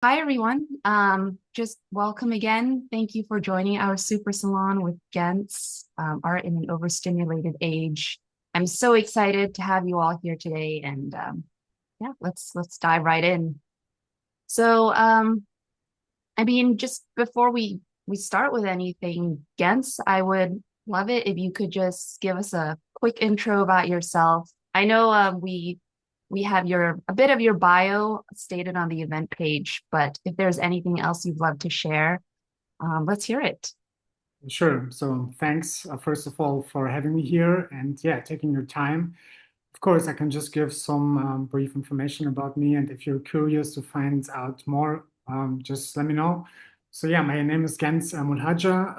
Hi, everyone. Just welcome again. Thank you for joining our SuperSalon with Genc, Art in an Overstimulated Age. I'm so excited to have you all here today, and yeah, let's dive right in. So, just before we start with anything, Genc, I would love it if you could just give us a quick intro about yourself. I know we have a bit of your bio stated on the event page, but if there's anything else you'd love to share, let's hear it. Sure. So thanks, first of all, for having me here and yeah, taking your time. Of course, I can just give some brief information about me. And if you're curious to find out more, just let me know. So yeah, my name is Genc Mulhaxha.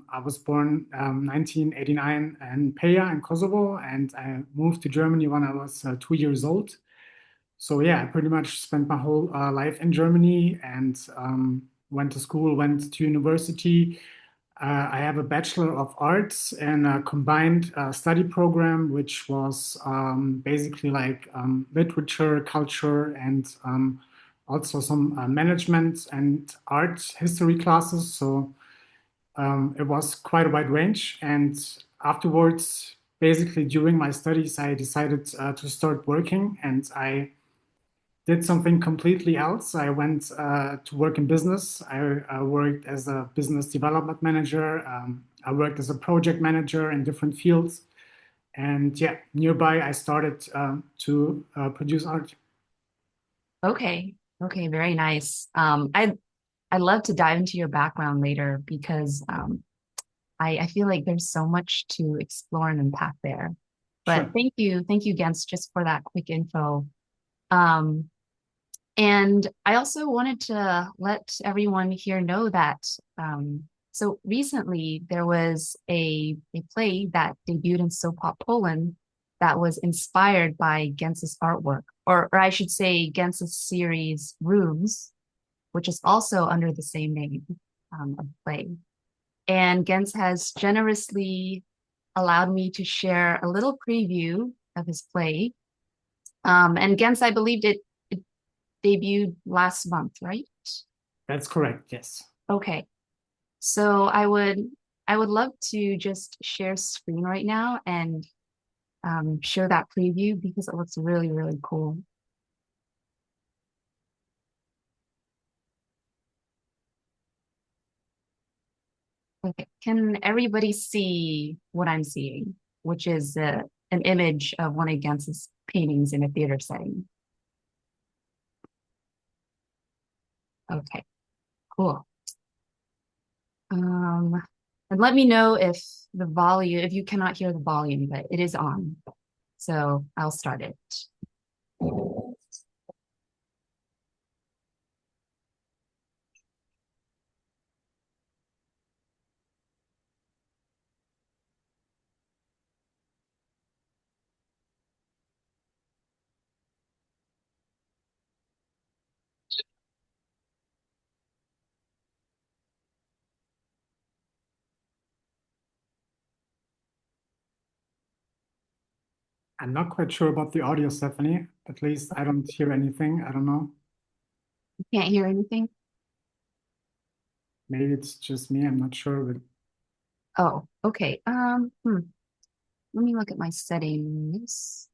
I was born 1989 in Peja in Kosovo, and I moved to Germany when I was 2 years old. So yeah, I pretty much spent my whole life in Germany and went to school, went to university. I have a Bachelor of Arts and a combined study program, which was basically like literature, culture, and also some management and art history classes. So it was quite a wide range. And afterwards, basically during my studies, I decided to start working, and I did something completely else. I went to work in business. I worked as a business development manager. I worked as a project manager in different fields. And yeah, nearby, I started to produce art. Okay, okay, very nice. I'd love to dive into your background later because I feel like there's so much to explore and unpack there. But Sure. thank you, Gens, just for that quick info. Um, And I also wanted to let everyone here know that so recently there was a play that debuted in Sopot, Poland that was inspired by Gence's artwork, or I should say Gence's series Rooms, which is also under the same name of play. And Gens has generously allowed me to share a little preview of his play. And Gens, I believed it debuted last month, right? That's correct. Yes. Okay. So I would love to just share screen right now and show that preview because it looks really, really cool. Okay. Can everybody see what I'm seeing, which is an image of one of Gens's paintings in a theater setting? Okay, cool. Um, and let me know if if you cannot hear the volume, but it is on. So I'll start it. I'm not quite sure about the audio, Stephanie. At least I don't hear anything. I don't know. Can't hear anything? Maybe it's just me. I'm not sure. But Oh, okay. Let me look at my settings.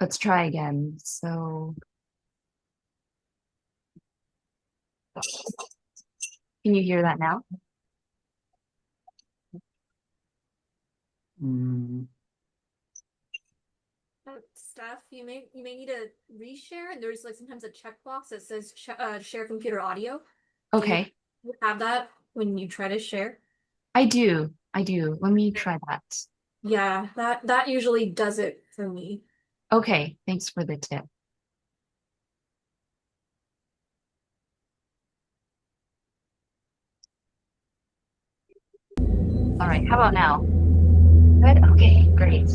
Let's try again. So, can you hear that now? mm, Steph, you may need to reshare. And there's like sometimes a checkbox that says share computer audio. Do you Okay, have that when you try to share? I do. I do. Let me try that. Yeah, that usually does it for me. Okay, thanks for the tip. All right, how about now? Good. Okay, great.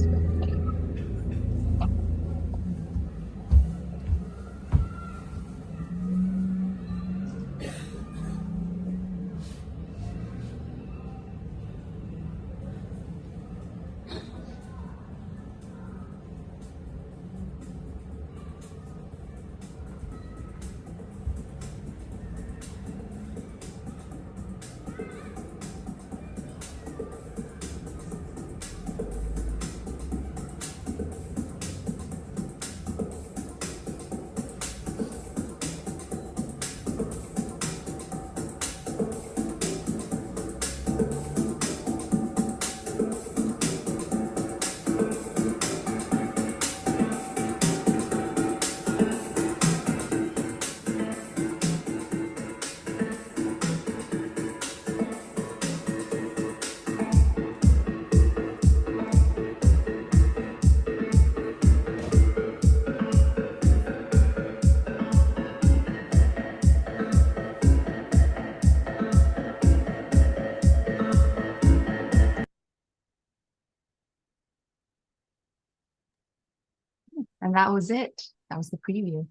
And that was it. That was the preview.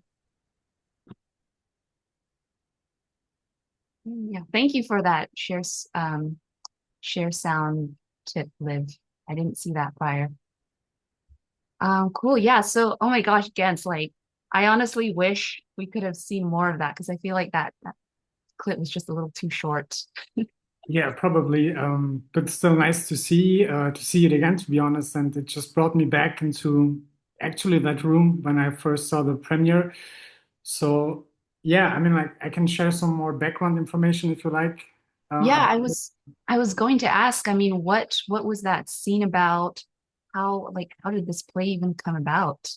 Yeah, thank you for that share sound tip, Liv. I didn't see that prior. Cool. Yeah. So, oh my gosh, Gens, like, I honestly wish we could have seen more of that because I feel like that clip was just a little too short. Yeah, probably. But still nice to see it again, to be honest. And it just brought me back into actually that room when I first saw the premiere. So yeah, I mean, like I can share some more background information if you like. Yeah, About I was going to ask, I mean, what was that scene about? How did this play even come about?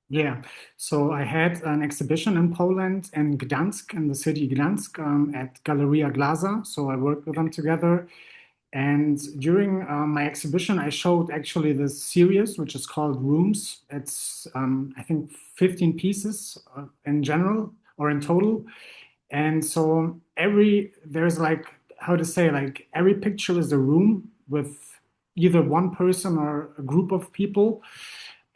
Yeah, so I had an exhibition in Poland in Gdansk, in the city Gdansk, at Galeria Glaza. So I worked with them together. And during my exhibition, I showed actually this series, which is called Rooms. It's, I think, 15 pieces in general or in total. And so there's like, how to say, like every picture is a room with either one person or a group of people.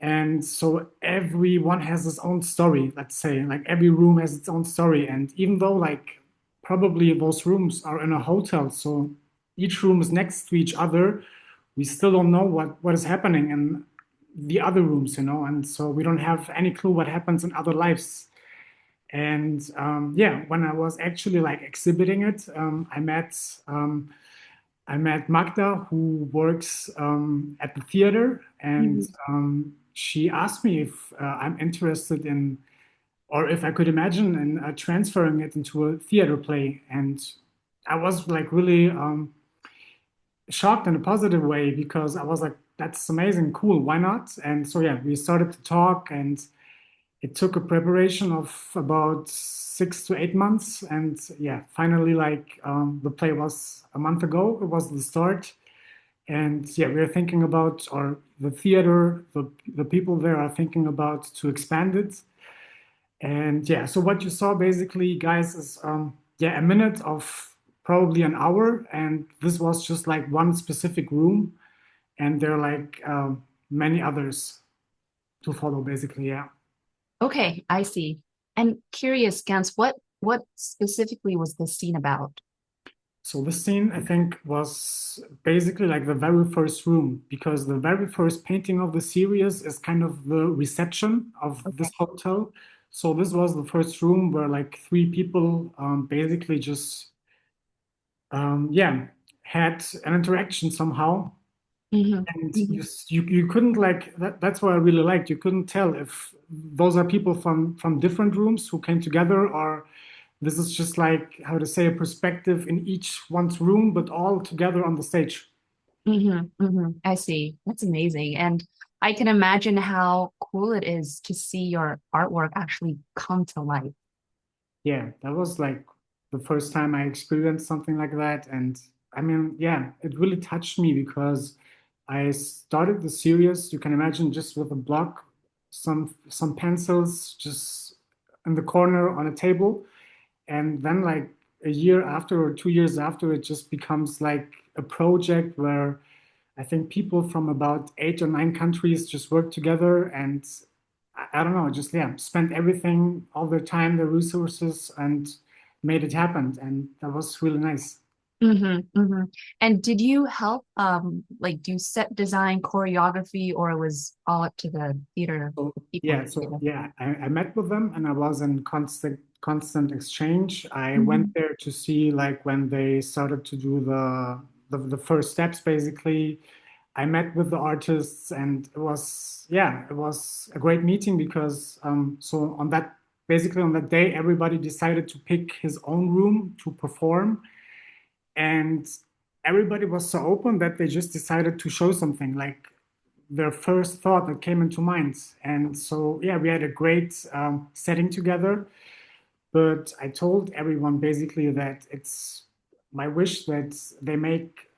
And so everyone has its own story, let's say, like every room has its own story. And even though like probably those rooms are in a hotel, so each room is next to each other, we still don't know what is happening in the other rooms, you know, and so we don't have any clue what happens in other lives. And yeah, when I was actually like exhibiting it, I met Magda, who works at the theater, and Mhm. she asked me if I'm interested in, or if I could imagine in transferring it into a theater play. And I was like really shocked in a positive way because I was like, that's amazing, cool, why not? And so yeah, we started to talk, and it took a preparation of about 6 to 8 months. And yeah, finally, like the play was a month ago. It was the start. And yeah, we're thinking about, or the theater, the people there are thinking about to expand it. And yeah, so what you saw basically, guys, is yeah, a minute of probably an hour. And this was just like one specific room. And there are like many others to follow, basically. Yeah. Okay, I see. And curious, Gans, what specifically was this scene about? So this scene, I think, was basically like the very first room because the very first painting of the series is kind of the reception of Okay. this hotel. So this was the first room where like three people basically just yeah, had an interaction somehow. Hmm. And Hmm. you couldn't like that's what I really liked. You couldn't tell if those are people from different rooms who came together, or this is just like how to say a perspective in each one's room, but all together on the stage. Hmm. Hmm. I see. That's amazing. And I can imagine how cool it is to see your artwork actually come to life. Yeah, that was like the first time I experienced something like that. And I mean, yeah, it really touched me because I started the series, you can imagine, just with a block, some pencils just in the corner on a table. And then like a year after or 2 years after, it just becomes like a project where I think people from about 8 or 9 countries just work together and I don't know, just yeah, spent everything, all their time, their resources, and made it happen. And that was really nice. Hmm. Hmm. And did you help like do set design, choreography, or it was all up to the theater So people? yeah, I met with them and I was in constant exchange. I went Hmm. there to see like when they started to do the first steps basically. I met with the artists and it was yeah, it was a great meeting because so on that basically on that day everybody decided to pick his own room to perform and everybody was so open that they just decided to show something like their first thought that came into mind. And so, yeah, we had a great setting together. But I told everyone basically that it's my wish that they make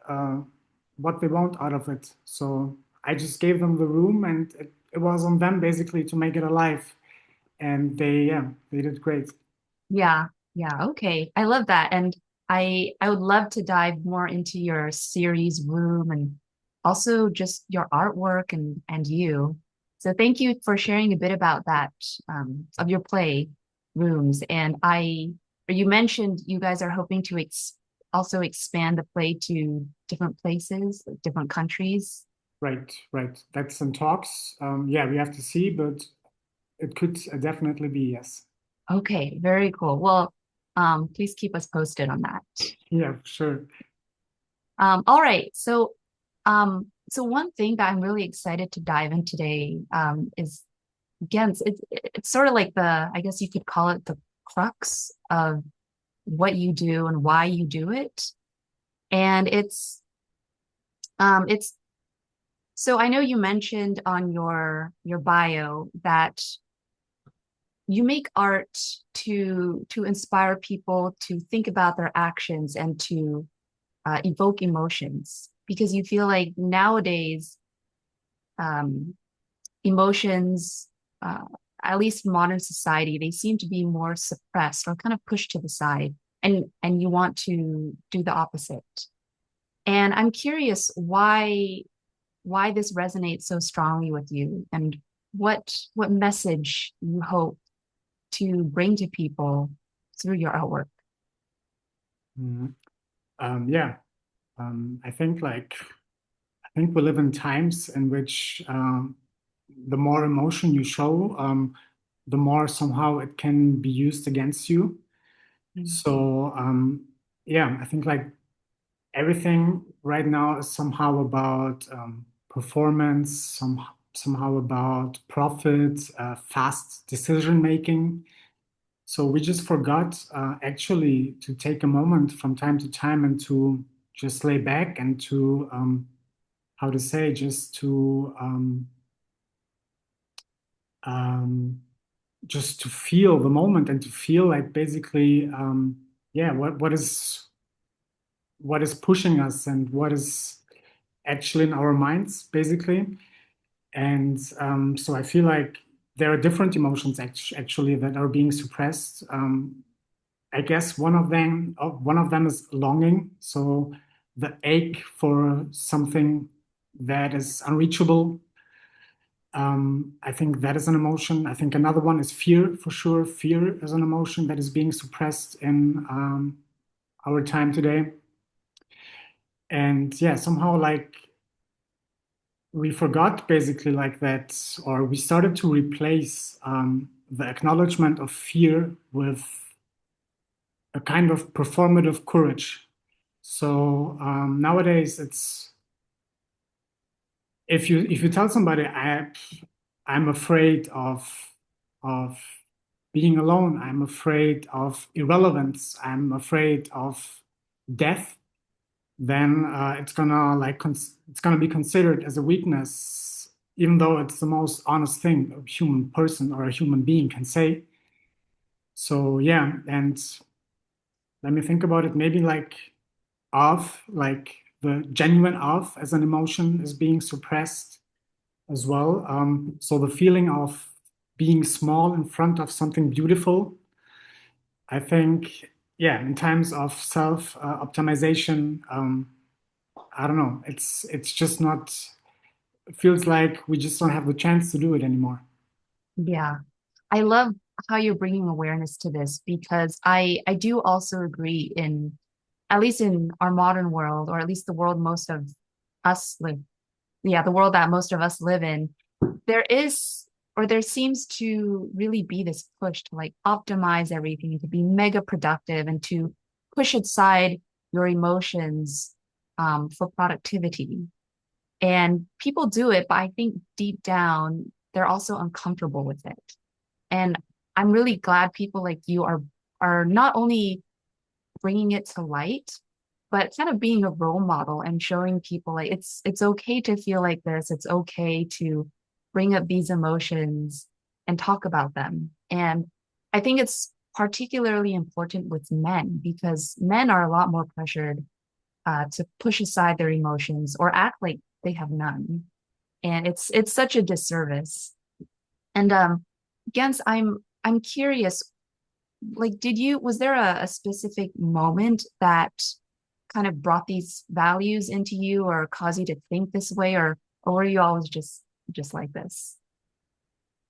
what they want out of it. So I just gave them the room, and it was on them basically to make it alive. And yeah, they did great. Yeah, yeah, okay. I love that. And I would love to dive more into your series room and also just your artwork and you. So thank you for sharing a bit about that, of your play rooms. And you mentioned you guys are hoping to also expand the play to different places, like different countries. Right, right. That's in talks. Yeah, we have to see, but it could definitely be yes. Okay, very cool. Well, please keep us posted on that. Yeah, sure. All right. So one thing that I'm really excited to dive in today, is again, it's sort of like I guess you could call it the crux of what you do and why you do it. And it's so I know you mentioned on your bio that you make art to inspire people to think about their actions and to evoke emotions because you feel like nowadays um, emotions, uh, at least in modern society, they seem to be more suppressed or kind of pushed to the side, and you want to do the opposite. And I'm curious why this resonates so strongly with you, and what message you hope to bring to people through your artwork. Mhm. Yeah, I think we live in times in which the more emotion you show, the more somehow it can be used against you. Mm. So yeah, I think like everything right now is somehow about performance, somehow about profit, fast decision making. So we just forgot actually to take a moment from time to time and to just lay back and to how to say, um, just to feel the moment and to feel like basically yeah, what is pushing us and what is actually in our minds basically. And so I feel like there are different emotions actually that are being suppressed. I guess one of them is longing. So the ache for something that is unreachable. I think that is an emotion. I think another one is fear, for sure. Fear is an emotion that is being suppressed in our time today. And yeah, somehow like we forgot basically like that, or we started to replace the acknowledgement of fear with a kind of performative courage. So nowadays, it's if you tell somebody I'm afraid of being alone, I'm afraid of irrelevance, I'm afraid of death, then it's gonna be considered as a weakness, even though it's the most honest thing a human person or a human being can say. So yeah, and let me think about it. Maybe like the genuine of as an emotion is being suppressed as well. So the feeling of being small in front of something beautiful, I think, yeah, in times of self optimization, I don't know. It's just not. It feels like we just don't have the chance to do it anymore. Yeah. I love how you're bringing awareness to this because I do also agree in at least in our modern world, or at least the world most of us live, yeah, the world that most of us live in, there is or there seems to really be this push to like optimize everything, to be mega productive and to push aside your emotions for productivity. And people do it, but I think deep down, they're also uncomfortable with it. And I'm really glad people like you are not only bringing it to light, but kind of being a role model and showing people like it's okay to feel like this. It's okay to bring up these emotions and talk about them. And I think it's particularly important with men because men are a lot more pressured to push aside their emotions or act like they have none. And it's such a disservice. And Gens, I'm curious, like, was there a specific moment that kind of brought these values into you or caused you to think this way, or were you always just like this?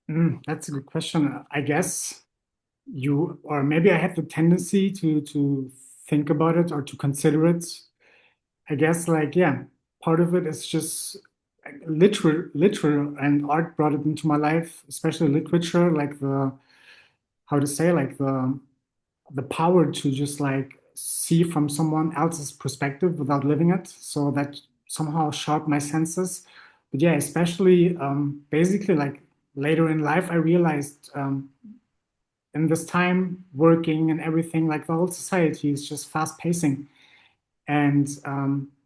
That's a good question. I guess or maybe I have the tendency to think about it or to consider it. I guess like, yeah, part of it is just literature and art brought it into my life, especially literature, like how to say, like the power to just like see from someone else's perspective without living it. So that somehow sharp my senses. But yeah, especially basically like later in life, I realized in this time working and everything, like the whole society is just fast pacing. And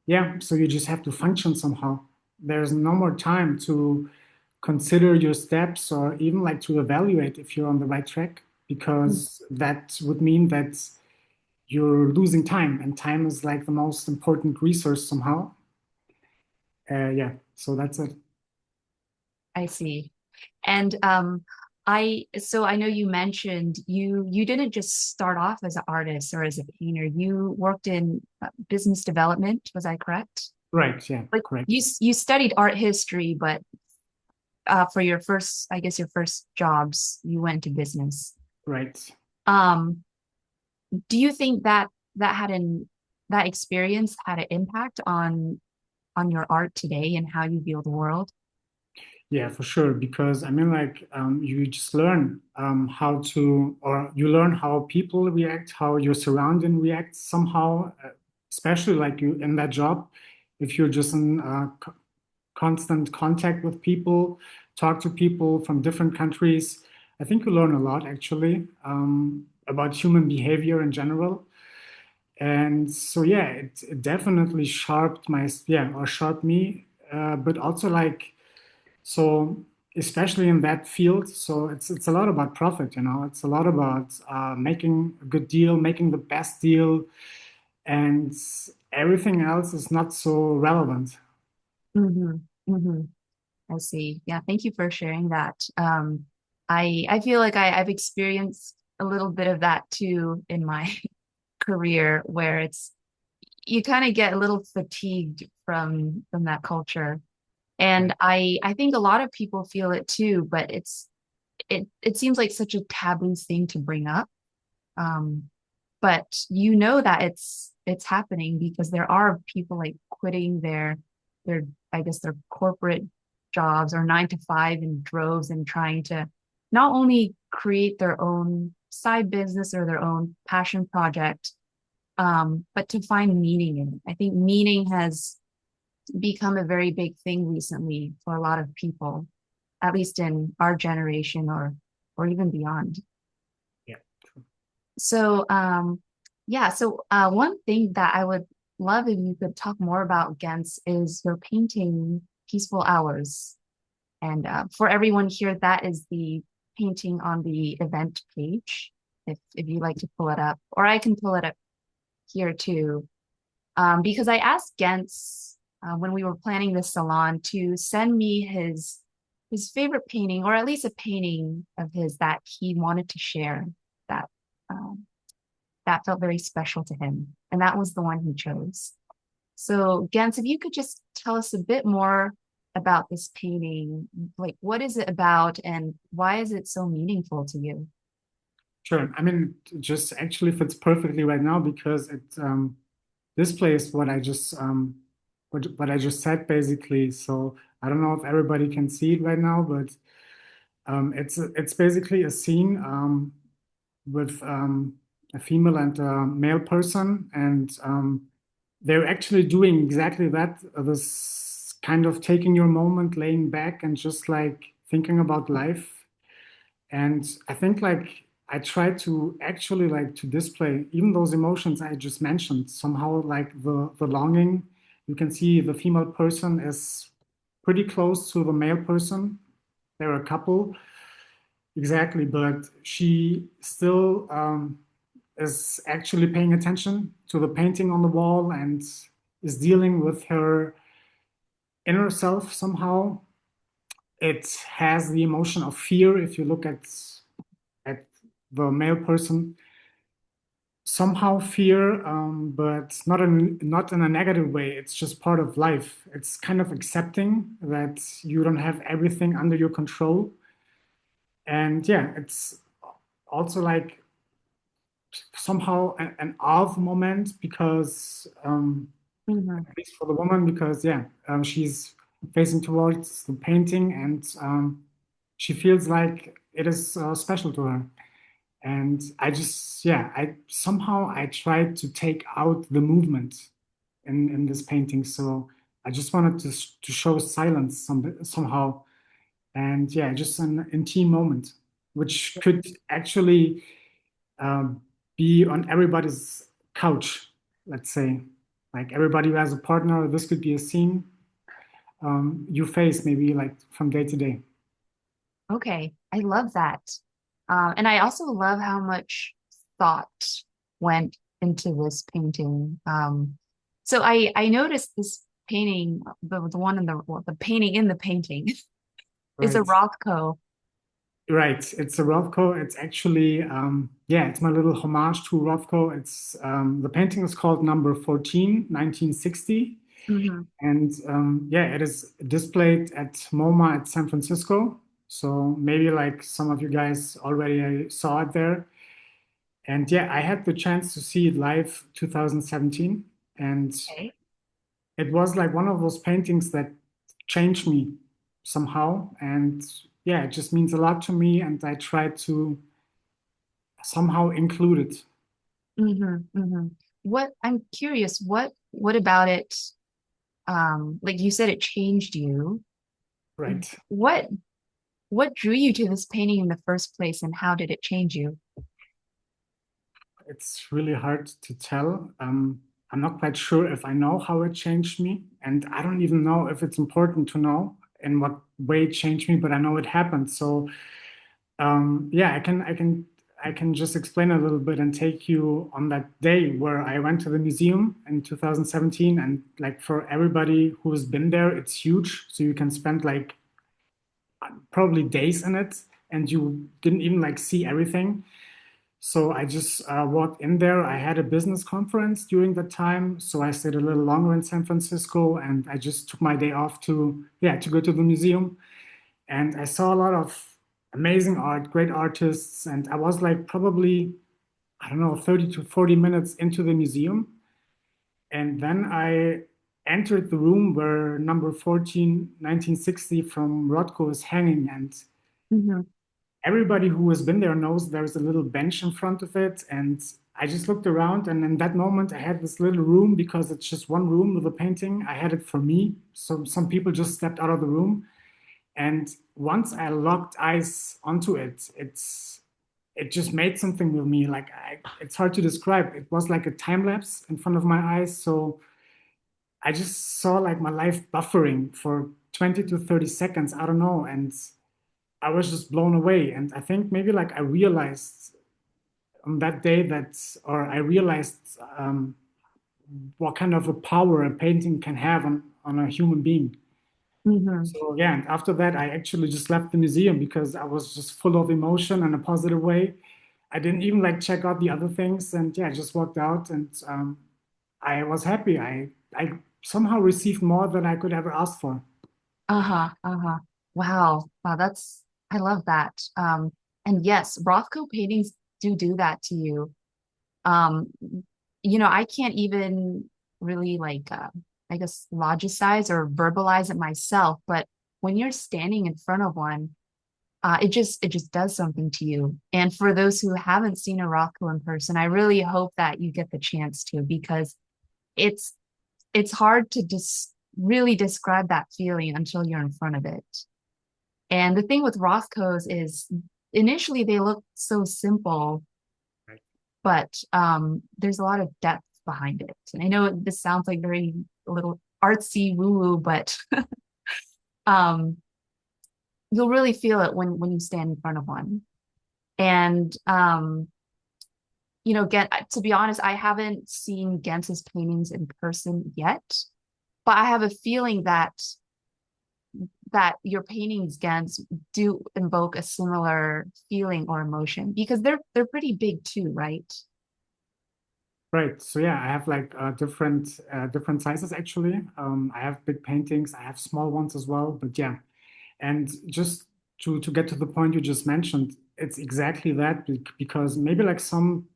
yeah, so you just have to function somehow. There's no more time to consider your steps or even like to evaluate if you're on the right track, because that would mean that you're losing time, and time is like the most important resource somehow. Yeah, so that's it. I see. And I know you mentioned you didn't just start off as an artist or as a painter. You worked in business development, was I correct? Right, yeah, Like correct. you studied art history, but for your first, I guess your first jobs, you went to business. Right. Um, do you think that that had an that experience had an impact on your art today and how you view the world? Yeah, for sure. Because I mean, like, you just learn how to, or you learn how people react, how your surrounding reacts somehow, especially like you in that job. If you're just in constant contact with people, talk to people from different countries, I think you learn a lot actually about human behavior in general. And so, yeah, it definitely sharpened or sharpened me, but also like, so especially in that field, so it's a lot about profit, you know. It's a lot about making a good deal, making the best deal, and everything else is not so relevant. Mm-hmm. Mm-hmm. I see. Yeah, thank you for sharing that. I feel like I've experienced a little bit of that too in my career, where it's you kind of get a little fatigued from that culture. Yeah, And I think a lot of people feel it too, but it seems like such a taboo thing to bring up. Um, but you know that it's happening because there are people like quitting their I guess their corporate jobs or 9 to 5 in droves and trying to not only create their own side business or their own passion project, but to find meaning in it. I think meaning has become a very big thing recently for a lot of people, at least in our generation or even beyond. yeah, true. So, yeah, so one thing that I would love if you could talk more about, Gens, is your painting Peaceful Hours. And for everyone here, that is the painting on the event page, if you'd like to pull it up, or I can pull it up here too. Because I asked Gens when we were planning this salon to send me his favorite painting, or at least a painting of his that he wanted to share that um, that felt very special to him, and that was the one he chose. So, Gens, if you could just tell us a bit more about this painting, like what is it about, and why is it so meaningful to you? Sure. I mean, it just actually fits perfectly right now because it displays what I just said basically. So I don't know if everybody can see it right now, but it's basically a scene with a female and a male person, and they're actually doing exactly that. This kind of taking your moment, laying back, and just like thinking about life. And I think like I try to actually like to display even those emotions I just mentioned. Somehow like the longing. You can see the female person is pretty close to the male person. They're a couple, exactly, but she still is actually paying attention to the painting on the wall and is dealing with her inner self somehow. It has the emotion of fear if you look at the male person. Somehow fear, but not in a negative way. It's just part of life. It's kind of accepting that you don't have everything under your control, And yeah, it's also like somehow an off moment because at least for the woman, because yeah, she's facing towards the painting and she feels like it is special to her. And I just, yeah, I tried to take out the movement in this painting. So I just wanted to show silence somehow. And yeah, just an intimate moment, which could actually um, be on everybody's couch, let's say. Like everybody who has a partner, this could be a scene you face maybe like from day to day. Okay, I love that. And I also love how much thought went into this painting. So I noticed this painting, the one in the painting in the painting is a Right. Rothko. Right. It's a Rothko. It's actually, yeah, it's my little homage to Rothko. It's the painting is called Number 14, 1960. Hmm. And yeah, it is displayed at MoMA at San Francisco. So maybe like some of you guys already saw it there. And yeah, I had the chance to see it live 2017. And Okay. it was like one of those paintings that changed me somehow. And yeah, it just means a lot to me. And I try to somehow include it. Hmm. Hmm. What I'm curious, what about it? Like you said, it changed you. Right. What what drew you to this painting in the first place, and how did it change you? It's really hard to tell. I'm not quite sure if I know how it changed me, and I don't even know if it's important to know in what way it changed me, but I know it happened. So yeah, I can just explain a little bit and take you on that day where I went to the museum in 2017, and like for everybody who's been there, it's huge. So you can spend like probably days in it, and you didn't even like see everything. So I just walked in there. I had a business conference during that time, so I stayed a little longer in San Francisco, and I just took my day off to yeah to go to the museum. And I saw a lot of amazing art, great artists, and I was like probably I don't know 30 to 40 minutes into the museum, and then I entered the room where number 14, 1960 from Rothko is hanging, and Hmm. everybody who has been there knows there's a little bench in front of it. And I just looked around, and in that moment, I had this little room because it's just one room with a painting. I had it for me. So some people just stepped out of the room. And once I locked eyes onto it, it just made something with me. Like it's hard to describe. It was like a time lapse in front of my eyes. So I just saw like my life buffering for 20 to 30 seconds. I don't know. And I was just blown away. And I think maybe like I realized on that day that, or I realized what kind of a power a painting can have on a human being. Hmm. So yeah, and after that, I actually just left the museum because I was just full of emotion in a positive way. I didn't even like check out the other things, and yeah, I just walked out, and I was happy. I somehow received more than I could ever ask for. Uh-huh. Uh-huh. Wow. Wow, I love that. And yes, Rothko paintings do that to you. Um, I can't even really like I guess logicize or verbalize it myself, but when you're standing in front of one, it just does something to you. And for those who haven't seen a Rothko in person, I really hope that you get the chance to because it's it's hard to just really describe that feeling until you're in front of it. And the thing with Rothkos is initially they look so simple, Right. but there's a lot of depth behind it. And I know this sounds like very a little artsy woo-woo, but um, you'll really feel it when you stand in front of one. And to be honest, I haven't seen Gence's paintings in person yet, but I have a feeling that your paintings, Gens, do invoke a similar feeling or emotion because they're pretty big too, right? Right. So yeah, I have like different sizes actually. I have big paintings. I have small ones as well. But yeah, and just to get to the point you just mentioned, it's exactly that, because maybe like some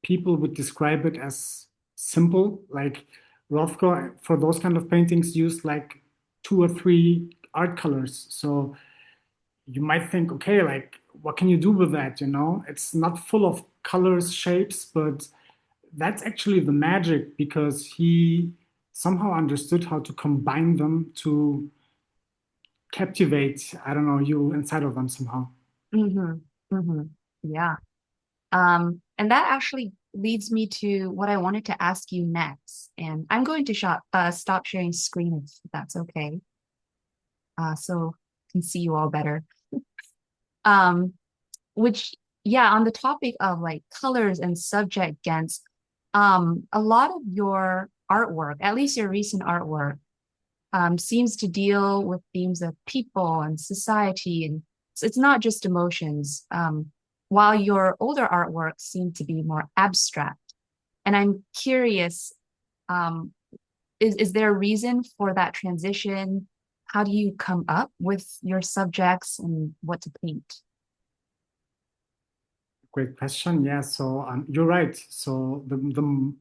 people would describe it as simple, like Rothko for those kind of paintings used like 2 or 3 art colors. So you might think, okay, like what can you do with that? You know, it's not full of colors, shapes, but that's actually the magic, because he somehow understood how to combine them to captivate, I don't know, you inside of them somehow. Mm-hmm. Mm-hmm. Yeah. And that actually leads me to what I wanted to ask you next. And I'm going to stop sharing screen if that's okay. So I can see you all better. Um, which, yeah, on the topic of like colors and subject against, a lot of your artwork, at least your recent artwork, seems to deal with themes of people and society, and so it's not just emotions. While your older artwork seemed to be more abstract, and I'm curious, um, is there a reason for that transition? How do you come up with your subjects and what to paint? Great question. Yeah, so you're right. So the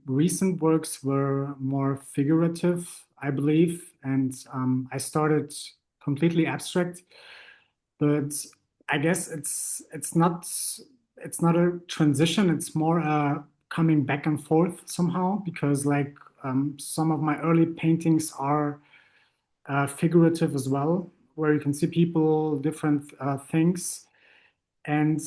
recent works were more figurative, I believe, and I started completely abstract. But I guess it's not a transition. It's more coming back and forth somehow, because like some of my early paintings are figurative as well, where you can see people, different things, and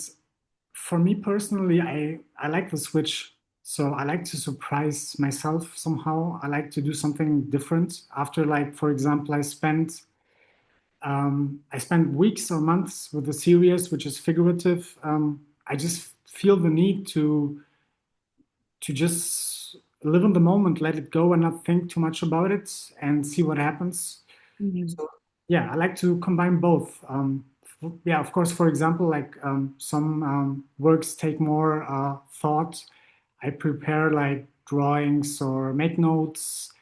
for me personally, I like the switch. So I like to surprise myself somehow. I like to do something different. After, like, for example, I spent weeks or months with a series which is figurative. I just feel the need to just live in the moment, let it go, and not think too much about it, and see what happens. Mhm. So yeah, I like to combine both. Yeah, of course, for example, like some works take more thought. I prepare like drawings or make notes.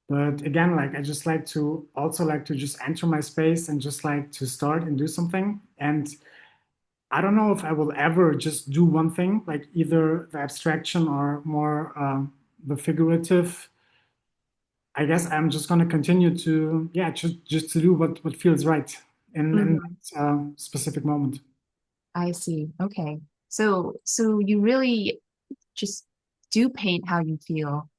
But again, like I just like to also like to just enter my space and just like to start and do something. And I don't know if I will ever just do one thing, like either the abstraction or more the figurative. I guess I'm just going to continue to, yeah, just to do what feels right in Mhm. that specific moment. I see. Okay. So you really just do paint how you feel,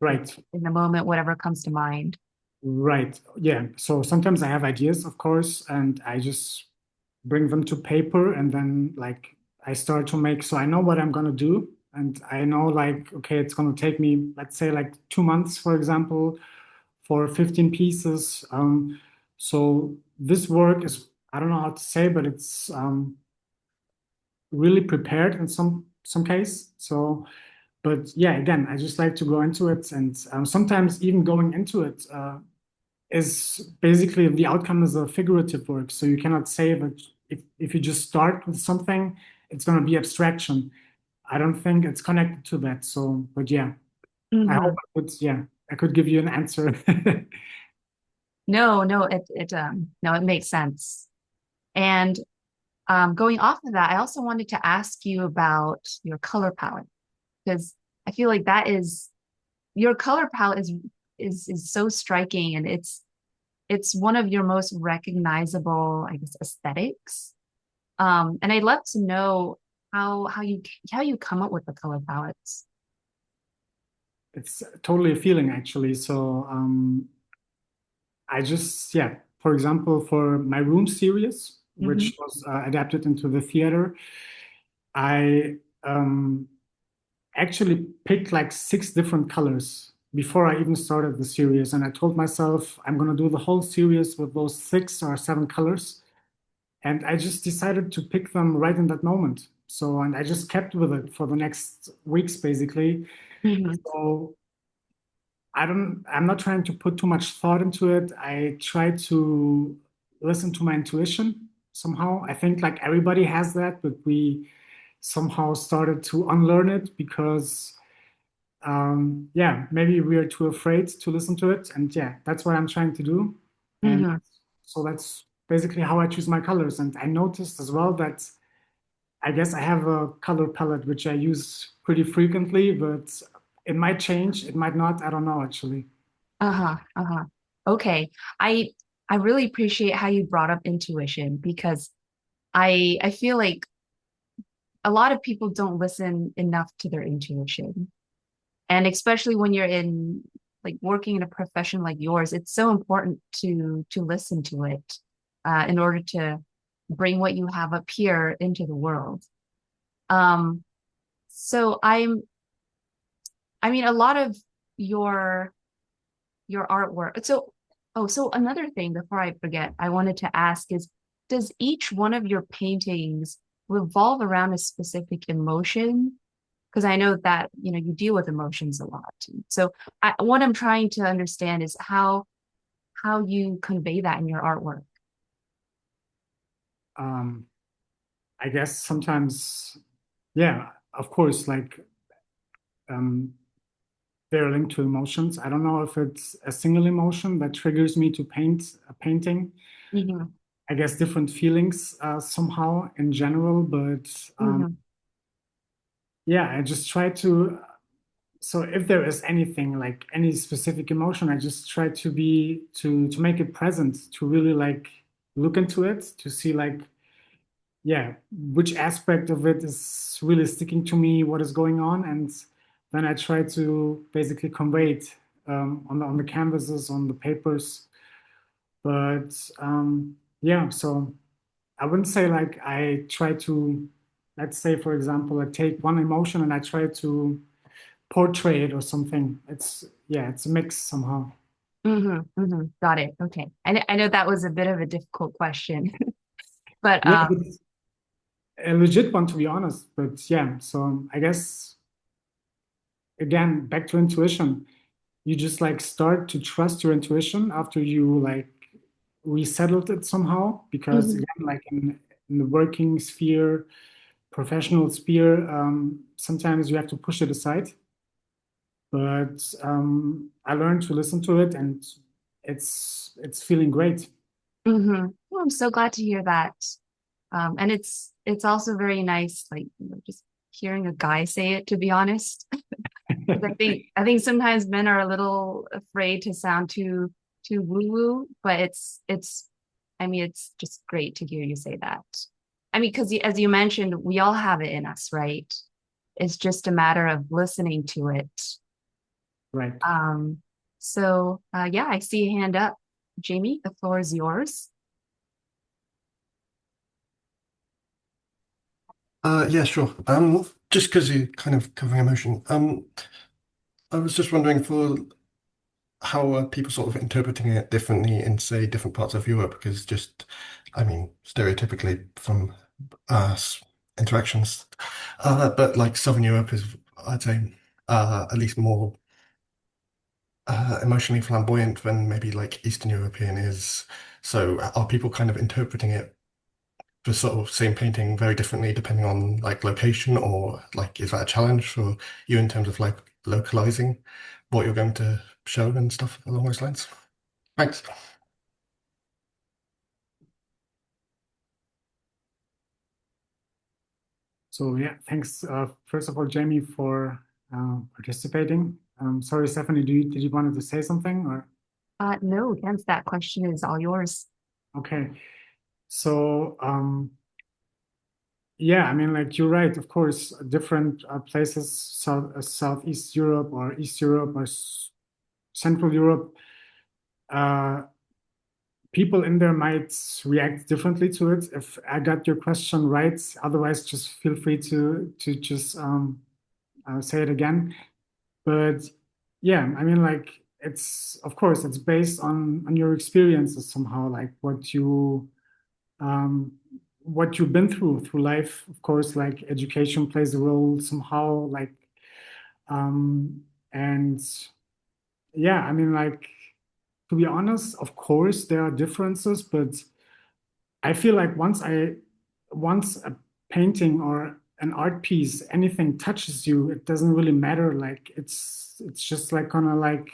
like Right, in the moment, whatever comes to mind. right. Yeah. So sometimes I have ideas, of course, and I just bring them to paper, and then like I start to make, so I know what I'm going to do. And I know like, okay, it's going to take me, let's say like 2 months, for example, for 15 pieces. So this work is, I don't know how to say, but it's really prepared in some case. So, but yeah, again, I just like to go into it, and sometimes even going into it is basically the outcome is a figurative work. So you cannot say that if you just start with something, it's going to be abstraction. I don't think it's connected to that. So, but yeah, I hope Hmm. I could give you an answer. No, no, no, it makes sense. And going off of that, I also wanted to ask you about your color palette because I feel like that is your color palette is so striking and it's one of your most recognizable, I guess, aesthetics. And I'd love to know how you come up with the color palettes. It's totally a feeling, actually. So I just, yeah, for example, for my Room series, Hmm. which was adapted into the theater, I actually picked like 6 different colors before I even started the series. And I told myself I'm going to do the whole series with those 6 or 7 colors. And I just decided to pick them right in that moment. So, and I just kept with it for the next weeks, basically. Hmm. So I'm not trying to put too much thought into it. I try to listen to my intuition somehow. I think like everybody has that, but we somehow started to unlearn it because, yeah, maybe we are too afraid to listen to it. And yeah, that's what I'm trying to do. And Hmm. so that's basically how I choose my colors. And I noticed as well that I guess I have a color palette which I use pretty frequently, but it might change, it might not. I don't know actually. Uh-huh, uh-huh. Okay. I I really appreciate how you brought up intuition because I feel like a lot of people don't listen enough to their intuition. And especially when you're in like working in a profession like yours, it's so important to listen to it in order to bring what you have up here into the world. Um, so I mean, a lot of your your artwork. So, oh, so another thing before I forget, I wanted to ask is, does each one of your paintings revolve around a specific emotion? Because I know that, you know, you deal with emotions a lot. So what I'm trying to understand is how you convey that in your artwork. Um, I guess sometimes, yeah, of course, like um, they're linked to emotions. I don't know if it's a single emotion that triggers me to paint a painting. Hmm. I guess different feelings somehow in general, but Hmm. yeah, I just try to. So if there is anything like any specific emotion, I just try to be to make it present, to really like look into it, to see like yeah, which aspect of it is really sticking to me, what is going on, and then I try to basically convey it on the canvases, on the papers. But yeah, so I wouldn't say like I try to, let's say for example, I take one emotion and I try to portray it or something. It's yeah, it's a mix somehow. Hmm. Hmm. Got it. Okay. I know that was a bit of a difficult question, but Yeah, it's a legit one to be honest. But yeah, so I guess again, back to intuition. You just like start to trust your intuition after you like resettled it somehow. Because mhm, again, like in the working sphere, professional sphere, sometimes you have to push it aside. But I learned to listen to it, and it's feeling great. Well, I'm so glad to hear that. And it's also very nice, like, you know, just hearing a guy say it, to be honest. 'Cause I think sometimes men are a little afraid to sound too woo-woo, but it's I mean it's just great to hear you say that. I mean, because as you mentioned, we all have it in us, right? It's just a matter of listening to it. Right. Um, so yeah, I see a hand up. Jamie, the floor is yours. Yeah, sure. Just because you're kind of covering emotion, I was just wondering for how are people sort of interpreting it differently in, say, different parts of Europe? Because just, I mean, stereotypically from interactions, but like Southern Europe is, I'd say, at least more emotionally flamboyant than maybe like Eastern European is. So are people kind of interpreting it the sort of same painting very differently depending on like location, or like is that a challenge for you in terms of like localizing what you're going to show and stuff along those lines? Thanks. So yeah, thanks first of all, Jamie, for participating. Sorry, Stephanie, did you wanted to say something or? No, Jens, that question is all yours. Okay, so yeah, I mean, like you're right. Of course, different places, Southeast Europe or East Europe or Central Europe, uh, people in there might react differently to it. If I got your question right, otherwise, just feel free to just say it again. But yeah, I mean, like it's of course it's based on your experiences somehow, like um, what you've been through life. Of course, like education plays a role somehow, like and yeah, I mean, like to be honest, of course there are differences, but I feel like once a painting or an art piece, anything touches you, it doesn't really matter. Like it's just like gonna like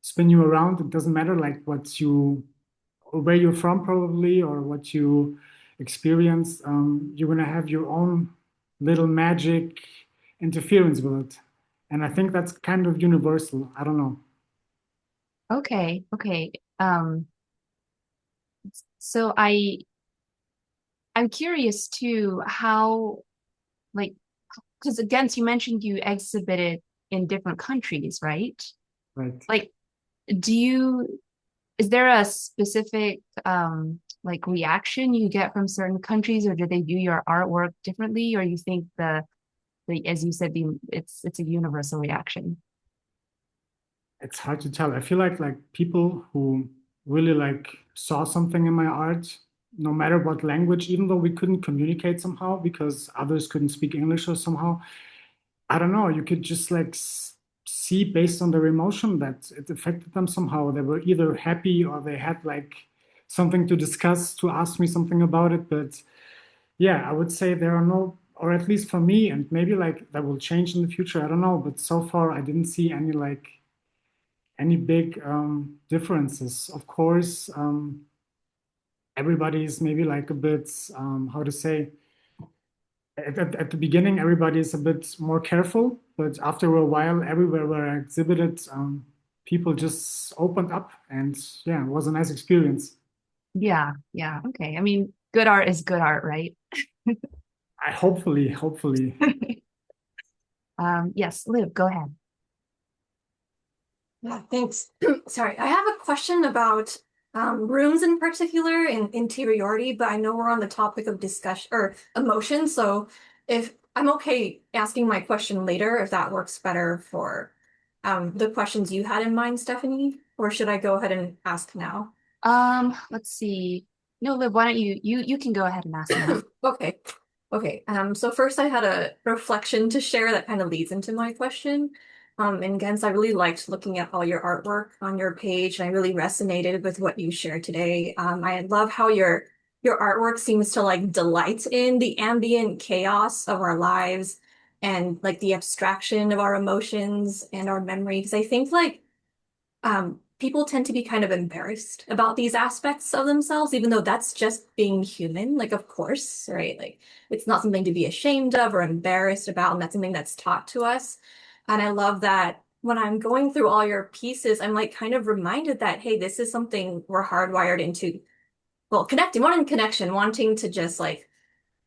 spin you around. It doesn't matter like where you're from probably, or what you experienced, you're gonna have your own little magic interference with it. And I think that's kind of universal. I don't know. Okay, okay. So I'm curious too how like because again, you mentioned you exhibited in different countries, right? Right. Like, do you is there a specific like reaction you get from certain countries, or do they view your artwork differently, or you think the as you said, it's a universal reaction? It's hard to tell. I feel like people who really like saw something in my art, no matter what language, even though we couldn't communicate somehow because others couldn't speak English or somehow, I don't know, you could just like see based on their emotion that it affected them somehow. They were either happy or they had like something to discuss, to ask me something about it. But yeah, I would say there are no, or at least for me, and maybe like that will change in the future. I don't know, but so far I didn't see any big differences. Of course, everybody's maybe like a bit, how to say, at the beginning, everybody is a bit more careful, but after a while, everywhere where I exhibited, people just opened up, and yeah, it was a nice experience. Yeah, yeah. Okay. I mean, good art is good art, right? Hopefully. Yes, Liv, go ahead. Yeah, thanks. Sorry, I have a question about rooms in particular and interiority, but I know we're on the topic of discussion or emotion. So if I'm okay asking my question later, if that works better for the questions you had in mind, Stephanie, or should I go ahead and ask now? Let's see. No, Liv, why don't you can go ahead and ask now. Okay. Okay. So first I had a reflection to share that kind of leads into my question. And Gens, I really liked looking at all your artwork on your page, and I really resonated with what you shared today. I love how your artwork seems to like delight in the ambient chaos of our lives and like the abstraction of our emotions and our memory. Because I think like people tend to be kind of embarrassed about these aspects of themselves, even though that's just being human. Like, of course, right? Like, it's not something to be ashamed of or embarrassed about, and that's something that's taught to us. And I love that when I'm going through all your pieces, I'm like kind of reminded that, hey, this is something we're hardwired into. Well, connecting, wanting connection, wanting to just like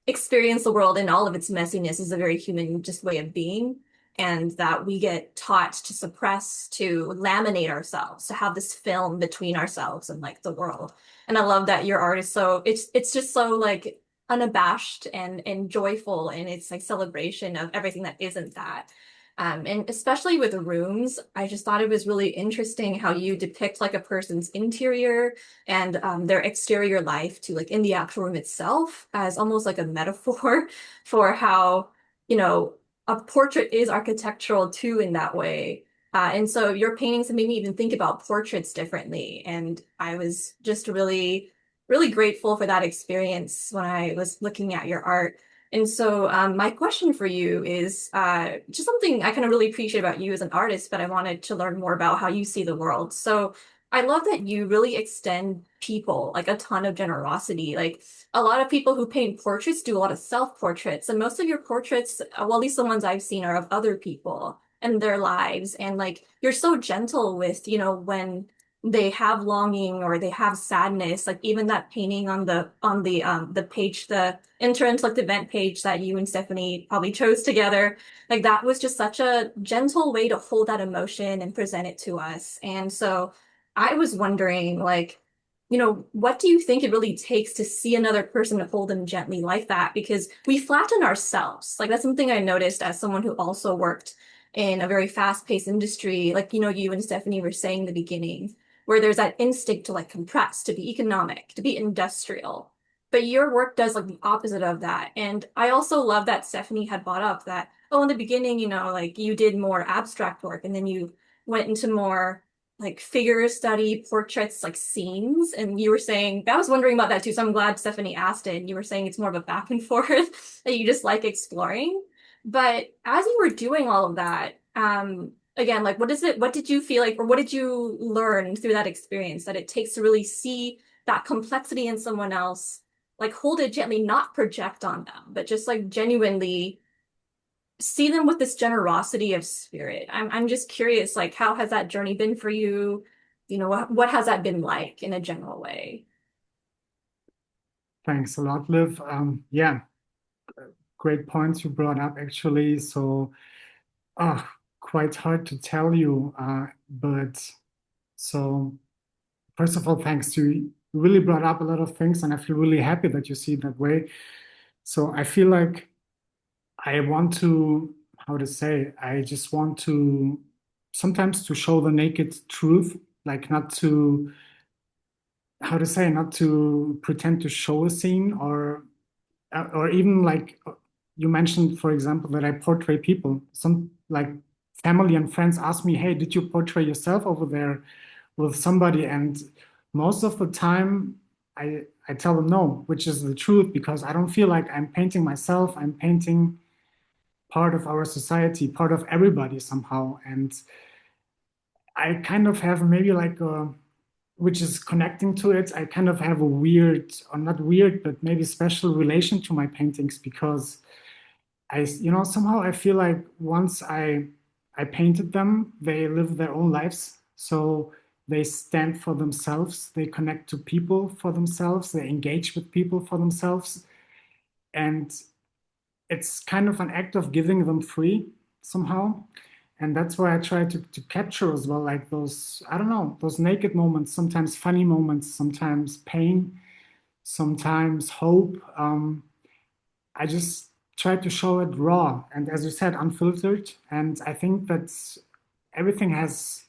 experience the world in all of its messiness is a very human just way of being, and that we get taught to suppress, to laminate ourselves, to have this film between ourselves and like the world. And I love that your art is so it's just so like unabashed and joyful, and it's like celebration of everything that isn't that. And especially with rooms, I just thought it was really interesting how you depict like a person's interior and their exterior life to like in the actual room itself as almost like a metaphor for how, you know, a portrait is architectural too in that way. And so your paintings have made me even think about portraits differently. And I was just really, really grateful for that experience when I was looking at your art. And so my question for you is just something I kind of really appreciate about you as an artist, but I wanted to learn more about how you see the world. So I love that you really extend people like a ton of generosity. Like a lot of people who paint portraits do a lot of self-portraits, and most of your portraits, well, at least the ones I've seen, are of other people and their lives. And like you're so gentle with, when they have longing or they have sadness, like even that painting on the page, the interintellect event page that you and Stephanie probably chose together, like that was just such a gentle way to hold that emotion and present it to us. And so I was wondering, like, what do you think it really takes to see another person and hold them gently like that? Because we flatten ourselves. Like, that's something I noticed as someone who also worked in a very fast-paced industry. Like, you and Stephanie were saying in the beginning, where there's that instinct to like compress, to be economic, to be industrial. But your work does like the opposite of that. And I also love that Stephanie had brought up that, oh, in the beginning, like you did more abstract work and then you went into more like figure study, portraits, like scenes. And you were saying, I was wondering about that too. So I'm glad Stephanie asked it. And you were saying it's more of a back and forth that you just like exploring. But as you were doing all of that, again, like what did you feel like, or what did you learn through that experience that it takes to really see that complexity in someone else, like hold it gently, not project on them, but just like genuinely see them with this generosity of spirit. I'm just curious, like how has that journey been for you? You know, what has that been like in a general way? Thanks a lot, Liv. Yeah, great points you brought up actually. So, uh, quite hard to tell you, but so first of all, thanks. You really brought up a lot of things, and I feel really happy that you see it that way. So I feel like I want to, how to say, I just want to sometimes to show the naked truth, like not to, how to say, not to pretend to show a scene or even like you mentioned, for example, that I portray people. Some like family and friends ask me, "Hey, did you portray yourself over there with somebody?" And most of the time, I tell them no, which is the truth because I don't feel like I'm painting myself. I'm painting part of our society, part of everybody somehow. And I kind of have maybe like a, which is connecting to it, I kind of have a weird, or not weird, but maybe special relation to my paintings because somehow I feel like once I painted them, they live their own lives. So they stand for themselves, they connect to people for themselves, they engage with people for themselves. And it's kind of an act of giving them free somehow. And that's why I try to capture as well, like those, I don't know, those naked moments, sometimes funny moments, sometimes pain, sometimes hope. I just try to show it raw and, as you said, unfiltered. And I think that everything has,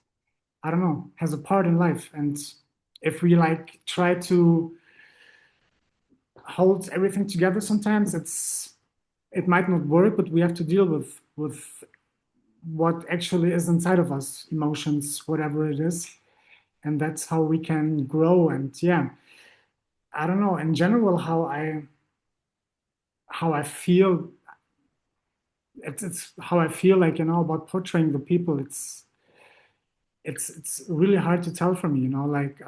I don't know, has a part in life. And if we like try to hold everything together, sometimes it might not work, but we have to deal with what actually is inside of us, emotions, whatever it is. And that's how we can grow. And yeah, I don't know, in general, how I feel, it's how I feel like, about portraying the people. It's really hard to tell for me, like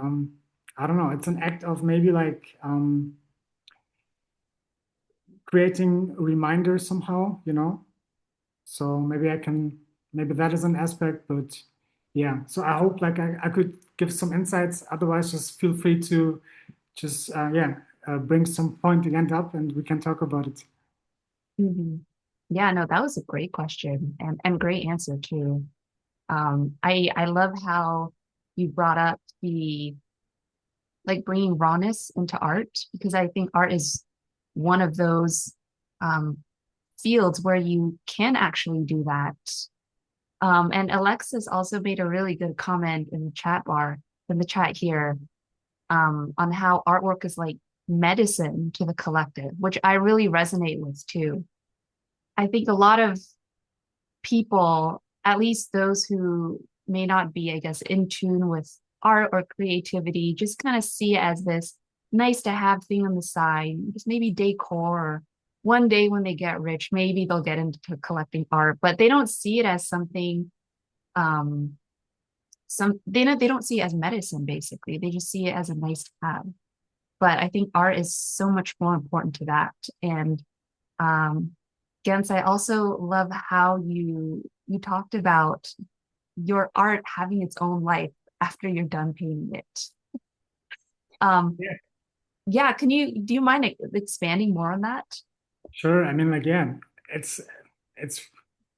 I don't know, it's an act of maybe like creating reminders somehow, so maybe that is an aspect, but yeah. So I hope like I could give some insights. Otherwise, just feel free to just bring some point again up and we can talk about it. Mhm. Yeah, no, that was a great question and great answer too. I love how you brought up the like bringing rawness into art because I think art is one of those um, fields where you can actually do that. And Alexis also made a really good comment in the chat bar, in the chat here, on how artwork is like medicine to the collective, which I really resonate with too. I think a lot of people, at least those who may not be, I guess, in tune with art or creativity, just kind of see it as this nice to have thing on the side, just maybe decor. Or one day when they get rich, maybe they'll get into collecting art, but they don't see it as something. They don't see it as medicine. Basically, they just see it as a nice to have. But I think art is so much more important to that. And um, Gens, I also love how you talked about your art having its own life after you're done painting it. Um, Yeah, yeah, do you mind expanding more on that? sure. I mean, like, yeah, it's it's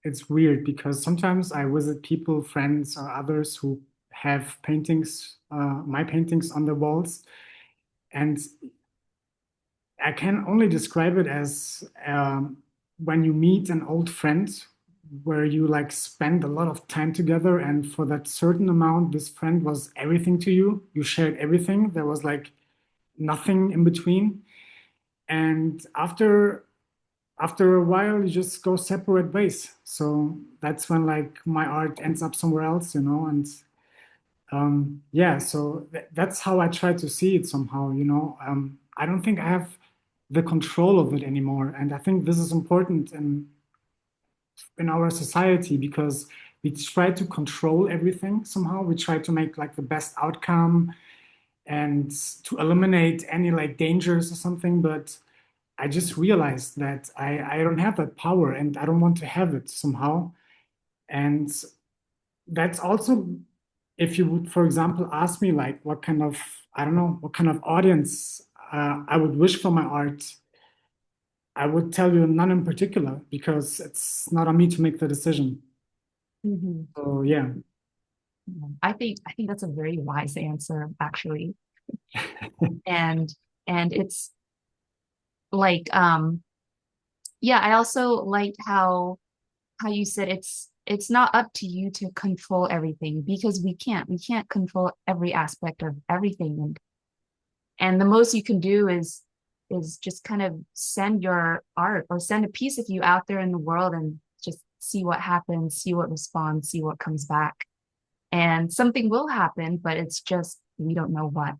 it's weird because sometimes I visit people, friends or others who have paintings, my paintings on the walls, and I can only describe it as when you meet an old friend where you like spend a lot of time together, and for that certain amount, this friend was everything to you. You shared everything. There was like nothing in between. And after a while, you just go separate ways. So that's when like my art ends up somewhere else, and yeah, so that's how I try to see it somehow, I don't think I have the control of it anymore. And I think this is important in our society because we try to control everything somehow. We try to make like the best outcome. and to eliminate any like dangers or something. But I just realized that I don't have that power and I don't want to have it somehow. And that's also, if you would, for example, ask me like what kind of, I don't know, what kind of audience I would wish for my art, I would tell you none in particular because it's not on me to make the decision. Mhm. So yeah, I think that's a very wise answer, actually. And it's like yeah, I also liked how you said it's not up to you to control everything because we can't control every aspect of everything, and the most you can do is just kind of send your art or send a piece of you out there in the world and just see what happens, see what responds, see what comes back. And something will happen, but it's just we don't know what.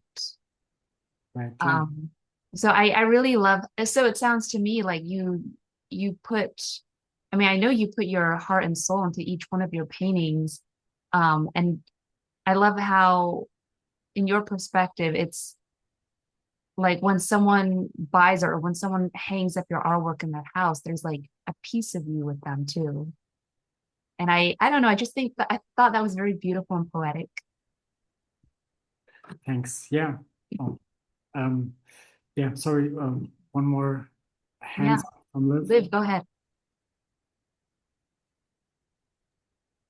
right. Yeah. Um, so I really love, so it sounds to me like you put, I mean, I know you put your heart and soul into each one of your paintings. And I love how, in your perspective, it's like when someone buys or when someone hangs up your artwork in their house, there's like a piece of you with them too. And I don't know, I just think that I thought that was very beautiful and poetic. Thanks. Yeah. Oh, um, yeah. Sorry. One more Yeah, hands up from Liv. Liv, go ahead.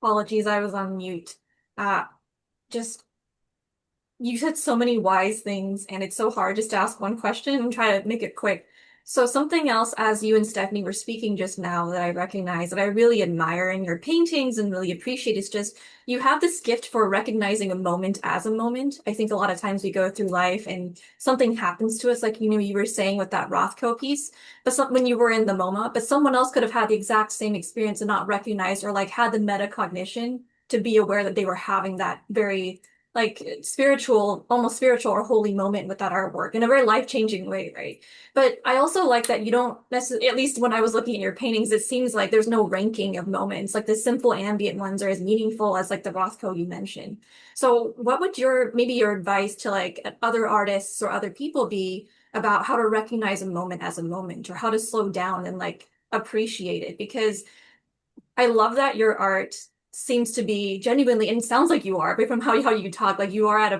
Apologies, I was on mute. Uh, just you said so many wise things, and it's so hard just to ask one question and try to make it quick. So something else, as you and Stephanie were speaking just now, that I recognize that I really admire in your paintings and really appreciate is just you have this gift for recognizing a moment as a moment. I think a lot of times we go through life and something happens to us, like you were saying with that Rothko piece, but when you were in the MoMA, but someone else could have had the exact same experience and not recognized or like had the metacognition to be aware that they were having that very like spiritual, almost spiritual or holy moment with that artwork in a very life-changing way, right? But I also like that you don't necessarily, at least when I was looking at your paintings, it seems like there's no ranking of moments. Like the simple ambient ones are as meaningful as like the Rothko you mentioned. So what would maybe your advice to like other artists or other people be about how to recognize a moment as a moment or how to slow down and like appreciate it? Because I love that your art seems to be genuinely, and it sounds like you are, but from how you talk, like you are at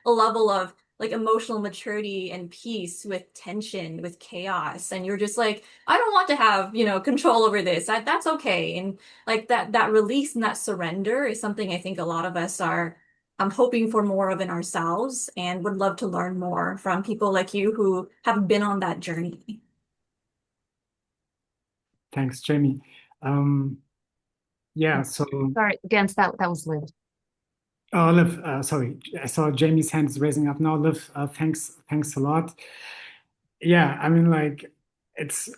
a level of like emotional maturity and peace with tension, with chaos. And you're just like, I don't want to have, control over this. That's okay. And like that release and that surrender is something I think a lot of us are hoping for more of in ourselves and would love to learn more from people like you who have been on that journey. Thanks, Jamie. Um, yeah. So, Sorry, against that was Liv. oh, Liv. Sorry, I saw Jamie's hand is raising up now. Liv, thanks a lot. Yeah. I mean, like, it's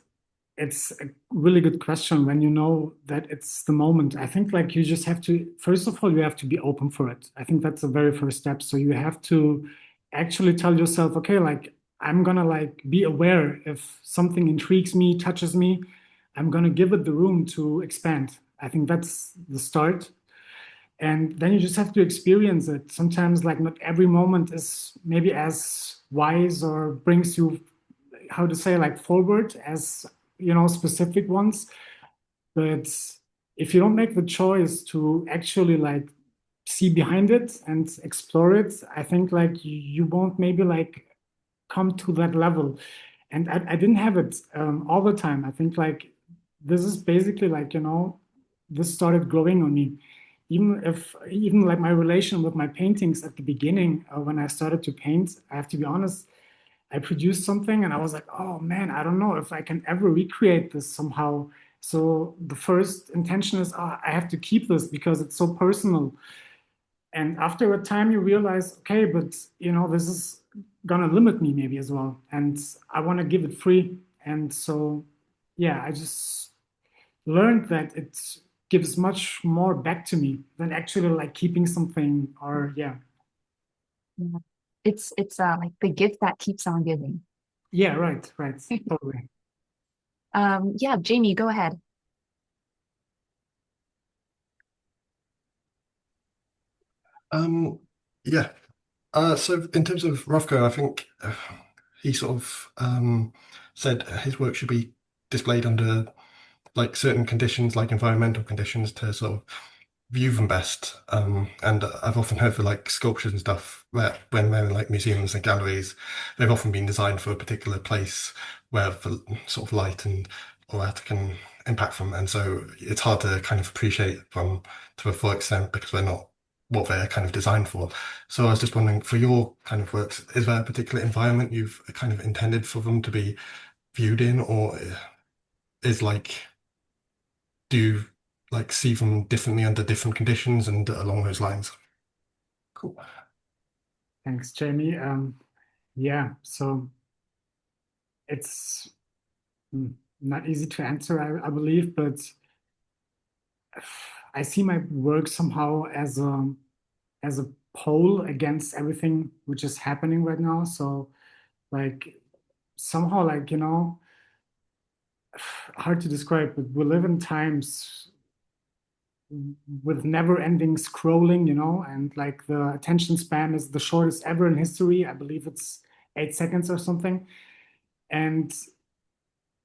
it's a really good question when you know that it's the moment. I think like you just have to, first of all, you have to be open for it. I think that's the very first step. So you have to actually tell yourself, okay, like I'm gonna like be aware if something intrigues me, touches me, I'm gonna give it the room to expand. I think that's the start. And then you just have to experience it. Sometimes like not every moment is maybe as wise or brings you, how to say, like forward as specific ones. But if you don't make the choice to actually like see behind it and explore it, I think like you won't maybe like come to that level. And I didn't have it all the time. I think like this is basically like this started growing on me. Even like my relation with my paintings at the beginning, when I started to paint, I have to be honest, I produced something and I was like, oh man, I don't know if I can ever recreate this somehow. So the first intention is, I have to keep this because it's so personal. And after a time, you realize, okay, but this is gonna limit me maybe as well, and I want to give it free. And so, yeah, I just learned that it gives much more back to me than actually like keeping something or yeah. Yeah. It's like the gift that keeps on giving. Yeah, right, totally. Yeah, Jamie, go ahead. Yeah. So in terms of Rothko, I think he sort of said his work should be displayed under like certain conditions, like environmental conditions, to sort of view them best. And I've often heard for like sculptures and stuff where when they're in like museums and galleries, they've often been designed for a particular place where the sort of light and all that can impact from. And so it's hard to kind of appreciate them to a full extent because they're not what they're kind of designed for. So I was just wondering, for your kind of works, is there a particular environment you've kind of intended for them to be viewed in, or is like do you like see them differently under different conditions and along those lines? Cool. Thanks, Jamie. Yeah, so it's not easy to answer, I believe, but I see my work somehow as a pole against everything which is happening right now. So like somehow like, hard to describe, but we live in times with never-ending scrolling, and like the attention span is the shortest ever in history. I believe it's 8 seconds or something. And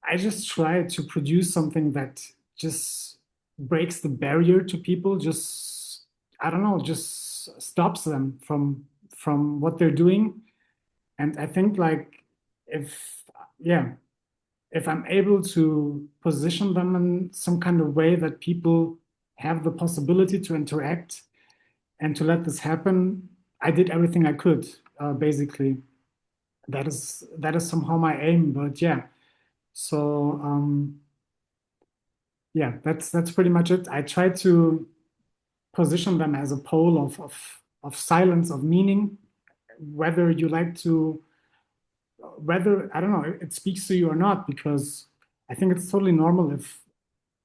I just try to produce something that just breaks the barrier to people, just I don't know, just stops them from what they're doing. And I think like if yeah, if I'm able to position them in some kind of way that people have the possibility to interact and to let this happen, I did everything I could. Basically, that is somehow my aim. But yeah, so yeah, that's pretty much it. I try to position them as a pole of silence, of meaning, whether you like to, whether I don't know, it speaks to you or not, because I think it's totally normal if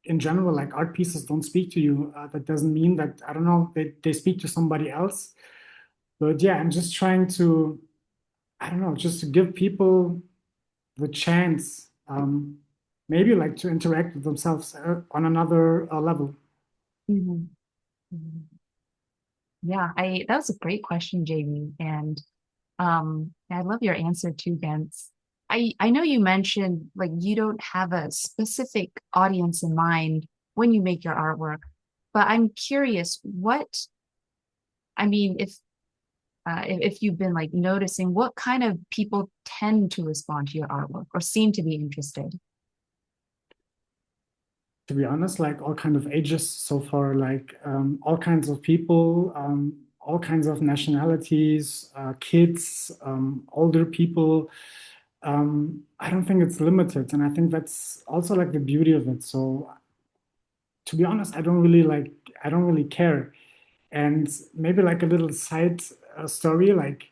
in general, like art pieces don't speak to you. That doesn't mean that, I don't know, they speak to somebody else. But yeah, I'm just trying to, I don't know, just to give people the chance, maybe like to interact with themselves on another level. Mhm. Mhm. Yeah, I that was a great question, Jamie. And I love your answer too, Gents. I know you mentioned like you don't have a specific audience in mind when you make your artwork, but I'm curious what I mean if you've been like noticing what kind of people tend to respond to your artwork or seem to be interested. To be honest, like all kinds of ages so far, like all kinds of people, all kinds of nationalities, kids, older people. I don't think it's limited, and I think that's also like the beauty of it. So to be honest, I don't really care. And maybe like a little side story, like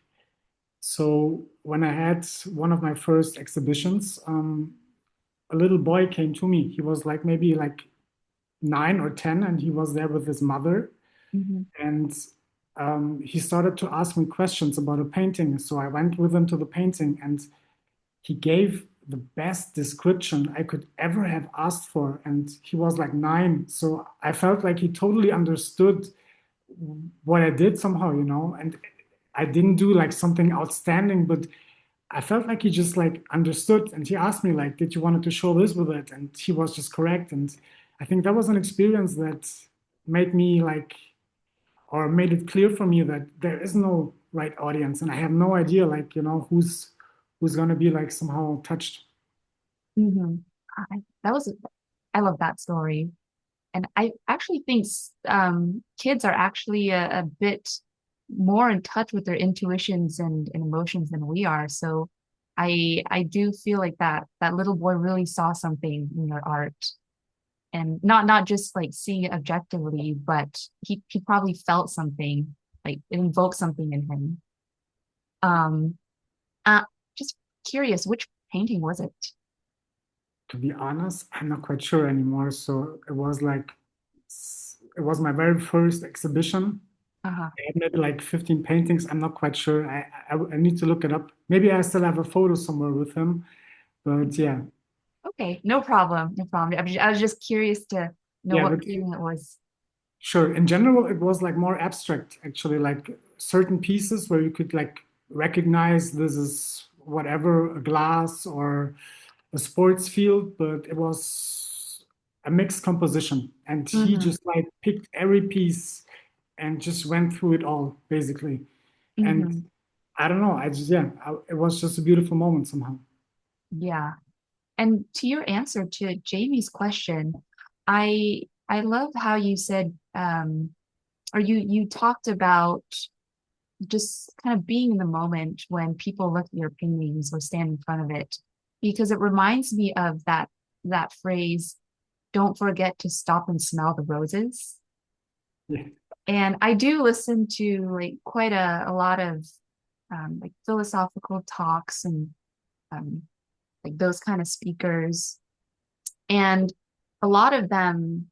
so when I had one of my first exhibitions, a little boy came to me. He was like maybe like 9 or 10, and he was there with his mother. Mm-hmm. And he started to ask me questions about a painting. So I went with him to the painting, and he gave the best description I could ever have asked for. And he was like 9. So I felt like he totally understood what I did somehow, and I didn't do like something outstanding, but I felt like he just like understood, and he asked me like, "Did you wanted to show this with it?" And he was just correct, and I think that was an experience that made me like, or made it clear for me that there is no right audience, and I have no idea like who's gonna be like somehow touched. Mm-hmm. That was I love that story. And I actually think kids are actually a bit more in touch with their intuitions and emotions than we are. So I do feel like that little boy really saw something in your art, and not just like seeing it objectively, but he probably felt something, like it invoked something in him. Um, uh, just curious, which painting was it? To be honest, I'm not quite sure anymore. So it was my very first exhibition. Uh-huh. I had maybe like 15 paintings. I'm not quite sure. I need to look it up. Maybe I still have a photo somewhere with him. But yeah, Okay, no problem, no problem. I was just curious to know yeah, what but painting it was. sure. In general, it was like more abstract, actually. Like certain pieces where you could like recognize this is whatever, a glass or a sports field, but it was a mixed composition. And he Mm-hmm. just like picked every piece and just went through it all basically. And Mm-hmm. I don't know, it was just a beautiful moment somehow. Yeah. And to your answer to Jamie's question, I love how you said or you talked about just kind of being in the moment when people look at your paintings or stand in front of it, because it reminds me of that phrase, don't forget to stop and smell the roses. Yeah. And I do listen to like quite a lot of like philosophical talks and um, like those kind of speakers. And a lot of them,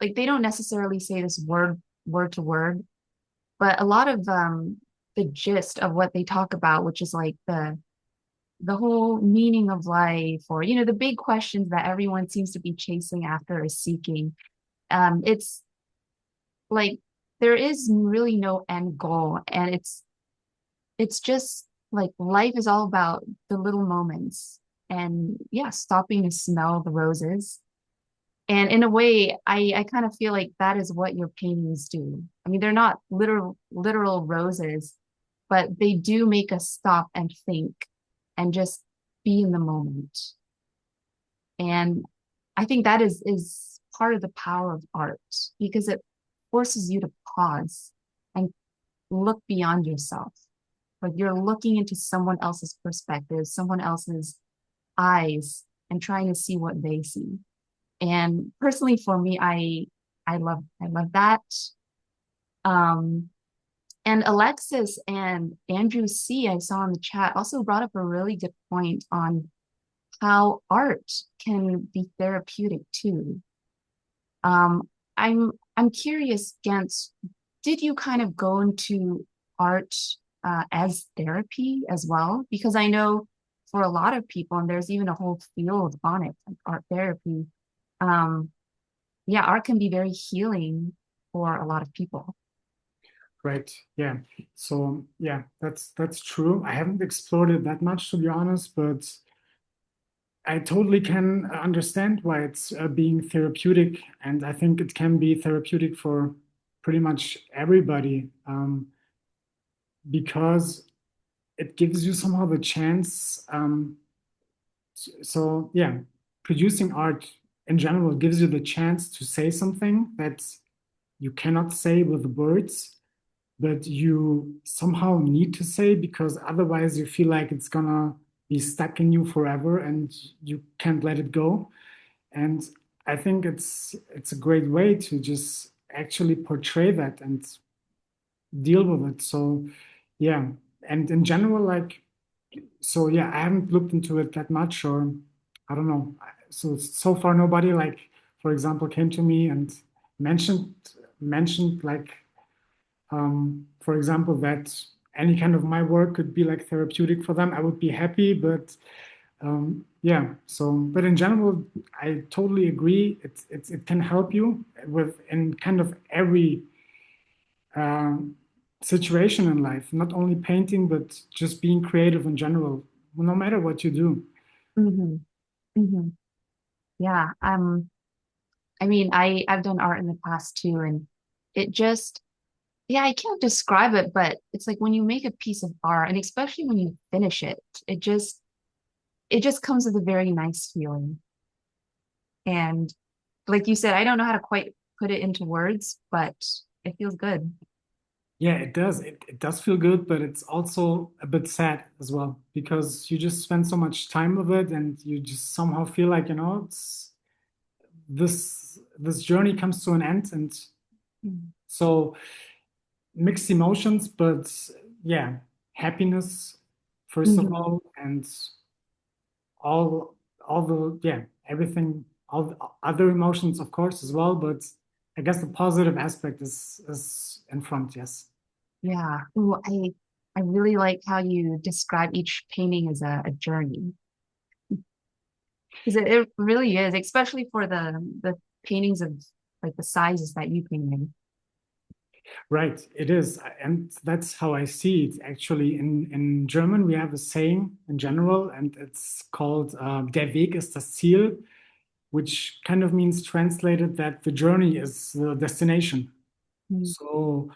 like they don't necessarily say this word to word, but a lot of the gist of what they talk about, which is like the whole meaning of life, or the big questions that everyone seems to be chasing after or seeking. It's like there is really no end goal, and it's just like life is all about the little moments, and yeah, stopping to smell the roses. And in a way, I kind of feel like that is what your paintings do. I mean, they're not literal roses, but they do make us stop and think and just be in the moment. And I think that is part of the power of art, because it forces you to pause and look beyond yourself. Like you're looking into someone else's perspective, someone else's eyes, and trying to see what they see. And personally for me, I love that. Um, and Alexis and Andrew C, I saw in the chat, also brought up a really good point on how art can be therapeutic too. Um, I'm curious, Gens, did you kind of go into art as therapy as well? Because I know for a lot of people, and there's even a whole field on it, like art therapy. Um, yeah, art can be very healing for a lot of people. Right. Yeah. So yeah, that's true. I haven't explored it that much to be honest, but I totally can understand why it's being therapeutic, and I think it can be therapeutic for pretty much everybody because it gives you somehow the chance. So yeah, producing art in general gives you the chance to say something that you cannot say with words, but you somehow need to say because otherwise you feel like it's gonna be stuck in you forever and you can't let it go. And I think it's a great way to just actually portray that and deal with it. So yeah, and in general, like so yeah, I haven't looked into it that much, or I don't know. So far nobody like, for example, came to me and mentioned mentioned like for example, that any kind of my work could be like therapeutic for them. I would be happy, but yeah. So, but in general, I totally agree. It can help you with in kind of every um, situation in life, not only painting, but just being creative in general, no matter what you do. Hmm. Hmm. Yeah. I mean, I've done art in the past too, and it just, yeah, I can't describe it, but it's like when you make a piece of art, and especially when you finish it, it just comes with a very nice feeling. And like you said, I don't know how to quite put it into words, but it feels good. Yeah, it does. It does feel good, but it's also a bit sad as well because you just spend so much time with it and you just somehow feel like, it's this journey comes to an end. And Mm. so mixed emotions, but yeah, happiness first of Mhm. all, and all the yeah, everything, all the other emotions of course as well, but I guess the positive aspect is in front, yes. Yeah. Ooh, I really like how you describe each painting as a journey, because it really is, especially for the paintings of like the sizes that you painted. Right, it is. And that's how I see it. Actually, in German, we have a saying in general, and it's called Der Weg ist das Ziel, which kind of means translated that the journey is the destination. Mm. So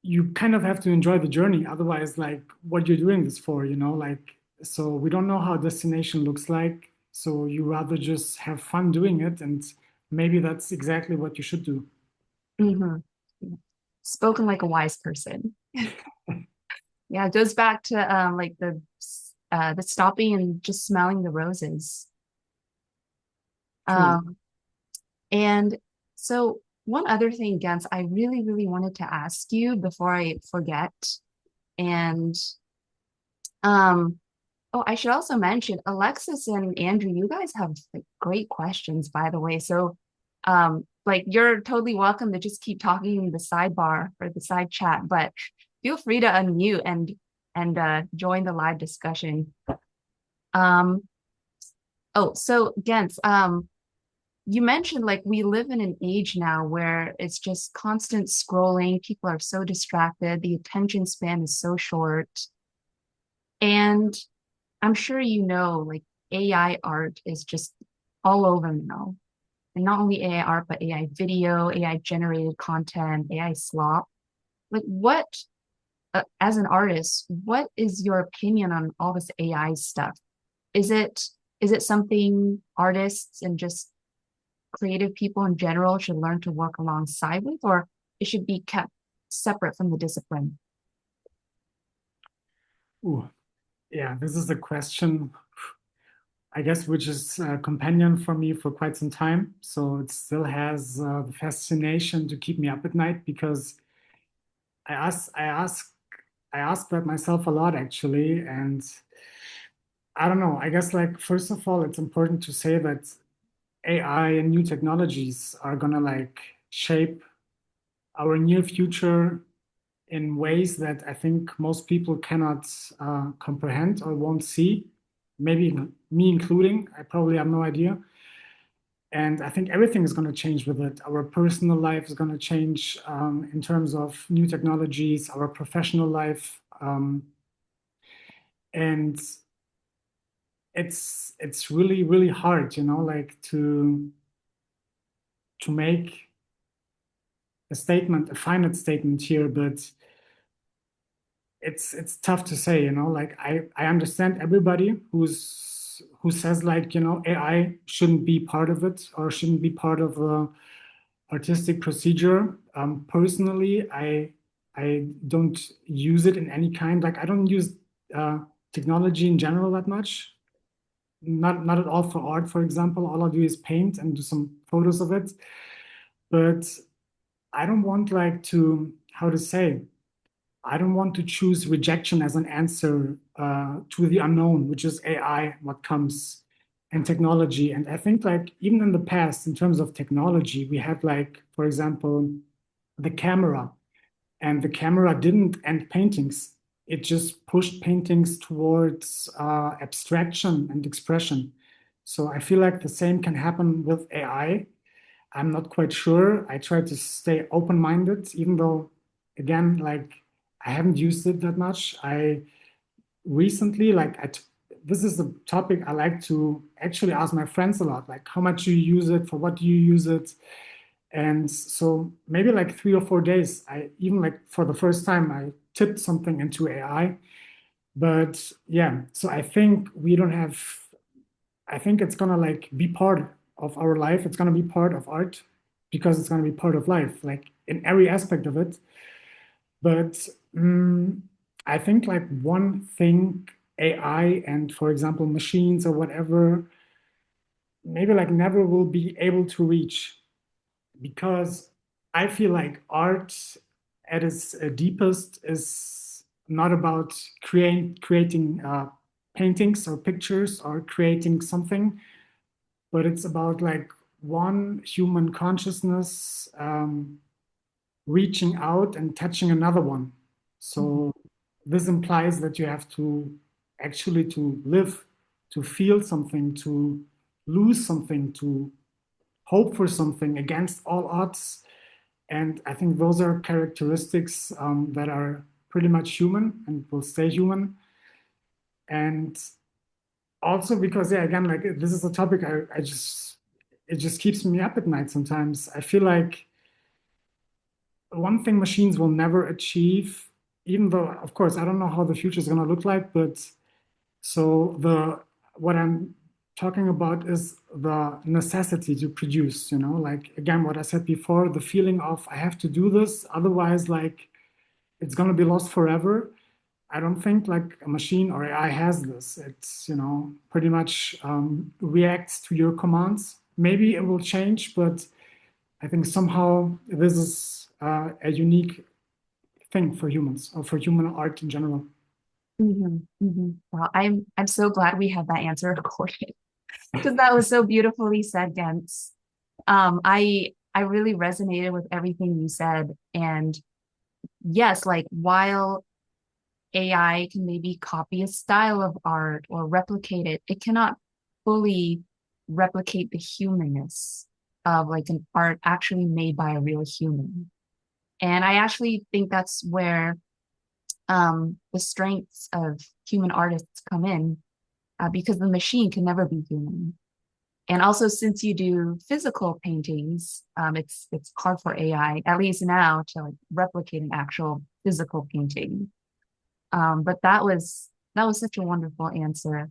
you kind of have to enjoy the journey. Otherwise, like, what you're doing this for, like, so we don't know how destination looks like. So you rather just have fun doing it. And maybe that's exactly what you should do. Mhm. Spoken like a wise person. Yeah, it goes back to like the stopping and just smelling the roses. True. Um, and so one other thing, Gens, I really, really wanted to ask you before I forget. And um, oh, I should also mention Alexis and Andrew, you guys have like great questions, by the way. So like you're totally welcome to just keep talking in the sidebar or the side chat, but feel free to unmute and join the live discussion. Um, oh, so Gens, you mentioned like we live in an age now where it's just constant scrolling. People are so distracted. The attention span is so short. And I'm sure you know, like AI art is just all over now. And not only AI art, but AI video, AI generated content, AI slop. Like what, as an artist, what is your opinion on all this AI stuff? Is it is it something artists and just creative people in general should learn to work alongside with, or it should be kept separate from the discipline? Ooh, yeah, this is a question, I guess, which is a companion for me for quite some time. So it still has the fascination to keep me up at night because I ask, I ask, I ask that myself a lot actually, and I don't know. I guess like first of all, it's important to say that AI and new technologies are gonna like shape our near future in ways that I think most people cannot comprehend or won't see. Maybe me including. I probably have no idea. And I think everything is going to change with it. Our personal life is going to change in terms of new technologies, our professional life. And it's really, really hard, like to make a statement, a finite statement here, but it's tough to say, like I understand everybody who says like, AI shouldn't be part of it or shouldn't be part of a artistic procedure. Personally, I don't use it in any kind, like I don't use uh, technology in general that much. Not at all for art, for example. All I do is paint and do some photos of it. But I don't want like to, how to say, I don't want to choose rejection as an answer to the unknown, which is AI, what comes, and technology. And I think like even in the past, in terms of technology, we had like, for example, the camera, and the camera didn't end paintings. It just pushed paintings towards abstraction and expression. So I feel like the same can happen with AI. I'm not quite sure. I try to stay open-minded, even though, again, like I haven't used it that much. I recently, like, this is the topic I like to actually ask my friends a lot, like, how much do you use it? For what do you use it? And so maybe like 3 or 4 days, I even like for the first time, I tipped something into AI. But yeah, so I think we don't have, I think it's gonna like be part of our life. It's gonna be part of art because it's gonna be part of life, like in every aspect of it. But I think like one thing AI and, for example, machines or whatever, maybe like never will be able to reach because I feel like art at its deepest is not about creating paintings or pictures or creating something, but it's about like one human consciousness reaching out and touching another one. So this implies that you have to actually to live, to feel something, to lose something, to hope for something against all odds. And I think those are characteristics that are pretty much human and will stay human. And also because, yeah, again, like this is a topic it just keeps me up at night sometimes. I feel like one thing machines will never achieve, even though, of course, I don't know how the future is going to look like, but so what I'm talking about is the necessity to produce, like again, what I said before, the feeling of I have to do this, otherwise like it's going to be lost forever. I don't think like a machine or AI has this. It's, pretty much reacts to your commands. Maybe it will change, but I think somehow this is a unique thing for humans or for human art in general. Well, I'm so glad we had that answer recorded because that was so beautifully said, Genc. I really resonated with everything you said. And yes, like while AI can maybe copy a style of art or replicate it, it cannot fully replicate the humanness of like an art actually made by a real human. And I actually think that's where the strengths of human artists come in because the machine can never be human. And also, since you do physical paintings, it's hard for AI, at least now, to like replicate an actual physical painting. But that was such a wonderful answer.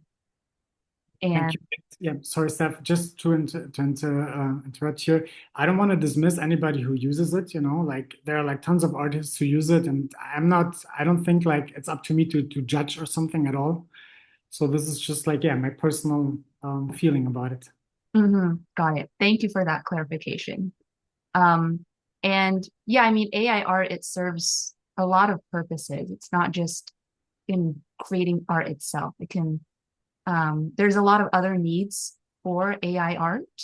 Thank And you. Yeah, sorry, Steph, just to interrupt here. I don't want to dismiss anybody who uses it, like there are like tons of artists who use it, and I don't think like it's up to me to judge or something at all. So this is just like, yeah, my personal feeling about it. got it. Thank you for that clarification. Um, and yeah, I mean, AI art, it serves a lot of purposes. It's not just in creating art itself. There's a lot of other needs for AI art.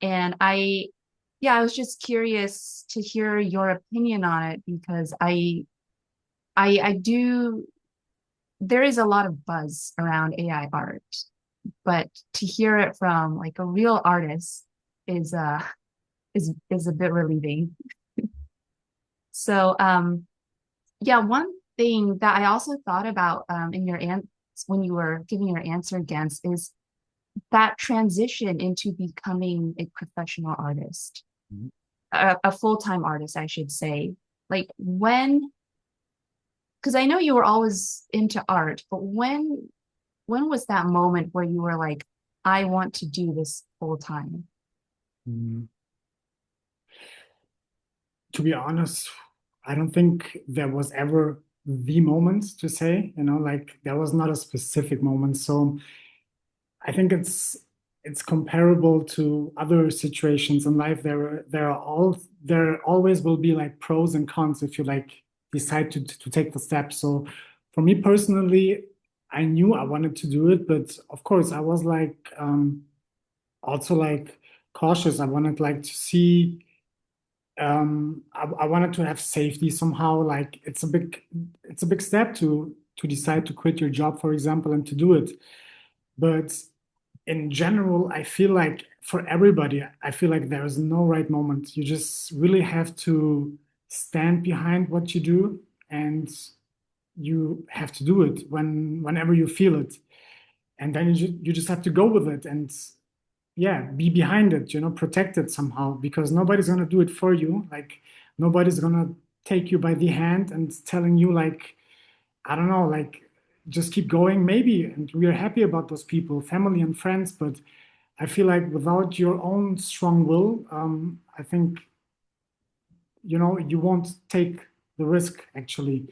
And yeah, I was just curious to hear your opinion on it because I do, there is a lot of buzz around AI art, but to hear it from like a real artist is, is a bit relieving. So, yeah, one thing that I also thought about, in your when you were giving your answer against is that transition into becoming a professional artist, Mhm. a full-time artist, I should say. Like because I know you were always into art, but when was that moment where you were like, I want to do this full time? Mm. To be honest, I don't think there was ever the moment to say, like there was not a specific moment. So I think it's comparable to other situations in life. There always will be like pros and cons if you like decide to take the step. So for me personally, I knew I wanted to do it, but of course I was like also like cautious. I wanted like to see I wanted to have safety somehow. Like it's a big step to decide to quit your job, for example, and to do it. But in general, I feel like for everybody, I feel like there is no right moment. You just really have to stand behind what you do, and you have to do it whenever you feel it. And then you just have to go with it and yeah, be behind it, protect it somehow because nobody's going to do it for you. Like nobody's going to take you by the hand and telling you like, I don't know, like just keep going maybe. And we are happy about those people, family and friends. But I feel like without your own strong will, I think, you won't take the risk actually.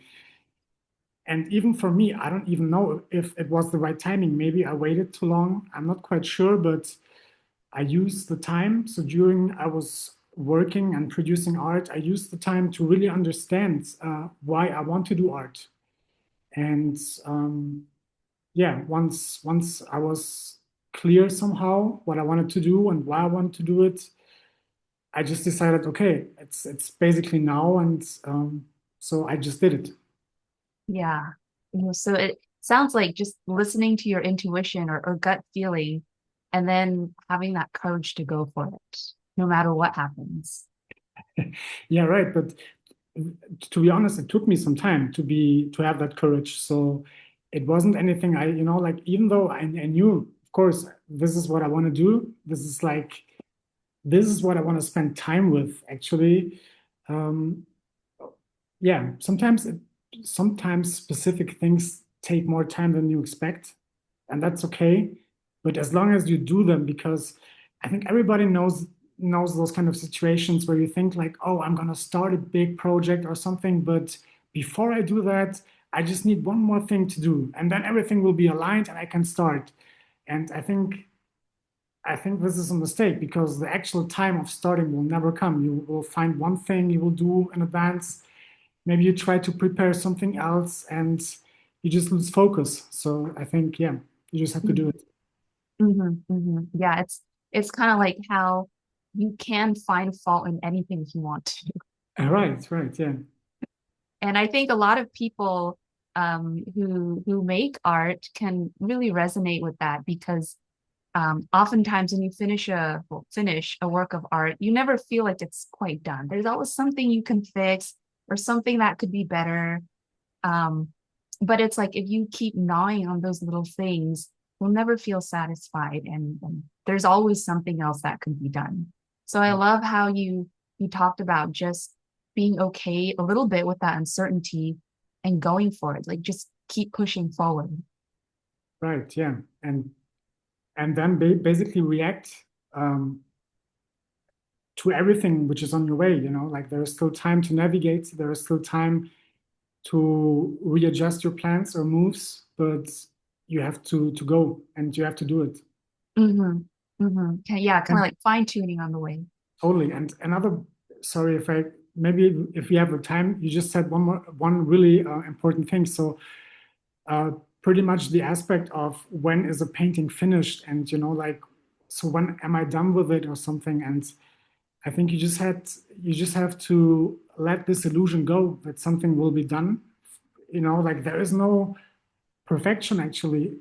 And even for me, I don't even know if it was the right timing. Maybe I waited too long. I'm not quite sure, but I used the time. So during I was working and producing art, I used the time to really understand why I want to do art. And yeah, once I was clear somehow what I wanted to do and why I wanted to do it, I just decided, okay, it's basically now, and so I just did it. Yeah. So it sounds like just listening to your intuition or gut feeling and then having that courage to go for it, no matter what happens. Yeah, right. But to be honest, it took me some time to have that courage. So it wasn't anything like even though I knew, of course, this is what I want to do. This is what I want to spend time with, actually. Um, yeah, sometimes specific things take more time than you expect, and that's okay. But as long as you do them, because I think everybody knows those kind of situations where you think like, oh, I'm gonna start a big project or something, but before I do that, I just need one more thing to do, and then everything will be aligned and I can start. And I think this is a mistake because the actual time of starting will never come. You will find one thing you will do in advance. Maybe you try to prepare something else and you just lose focus. So I think, yeah, you just have to do it. Yeah, it's kind of like how you can find fault in anything if you want to. Right, yeah. And I think a lot of people who make art can really resonate with that because oftentimes when you finish a work of art, you never feel like it's quite done. There's always something you can fix or something that could be better. Um, but it's like if you keep gnawing on those little things, you'll never feel satisfied, and there's always something else that could be done. So I love how you talked about just being okay a little bit with that uncertainty and going for it. Like just keep pushing forward. Right, yeah. And then basically react um, to everything which is on your way, like there is still time to navigate, there is still time to readjust your plans or moves, but you have to go and you have to do it. Yeah, kind of And like fine tuning on the way. totally. And another, sorry if I maybe if we have the time, you just said one really important thing. So uh, pretty much the aspect of when is a painting finished, and like, so when am I done with it or something? And I think you just have to let this illusion go that something will be done. Like there is no perfection actually.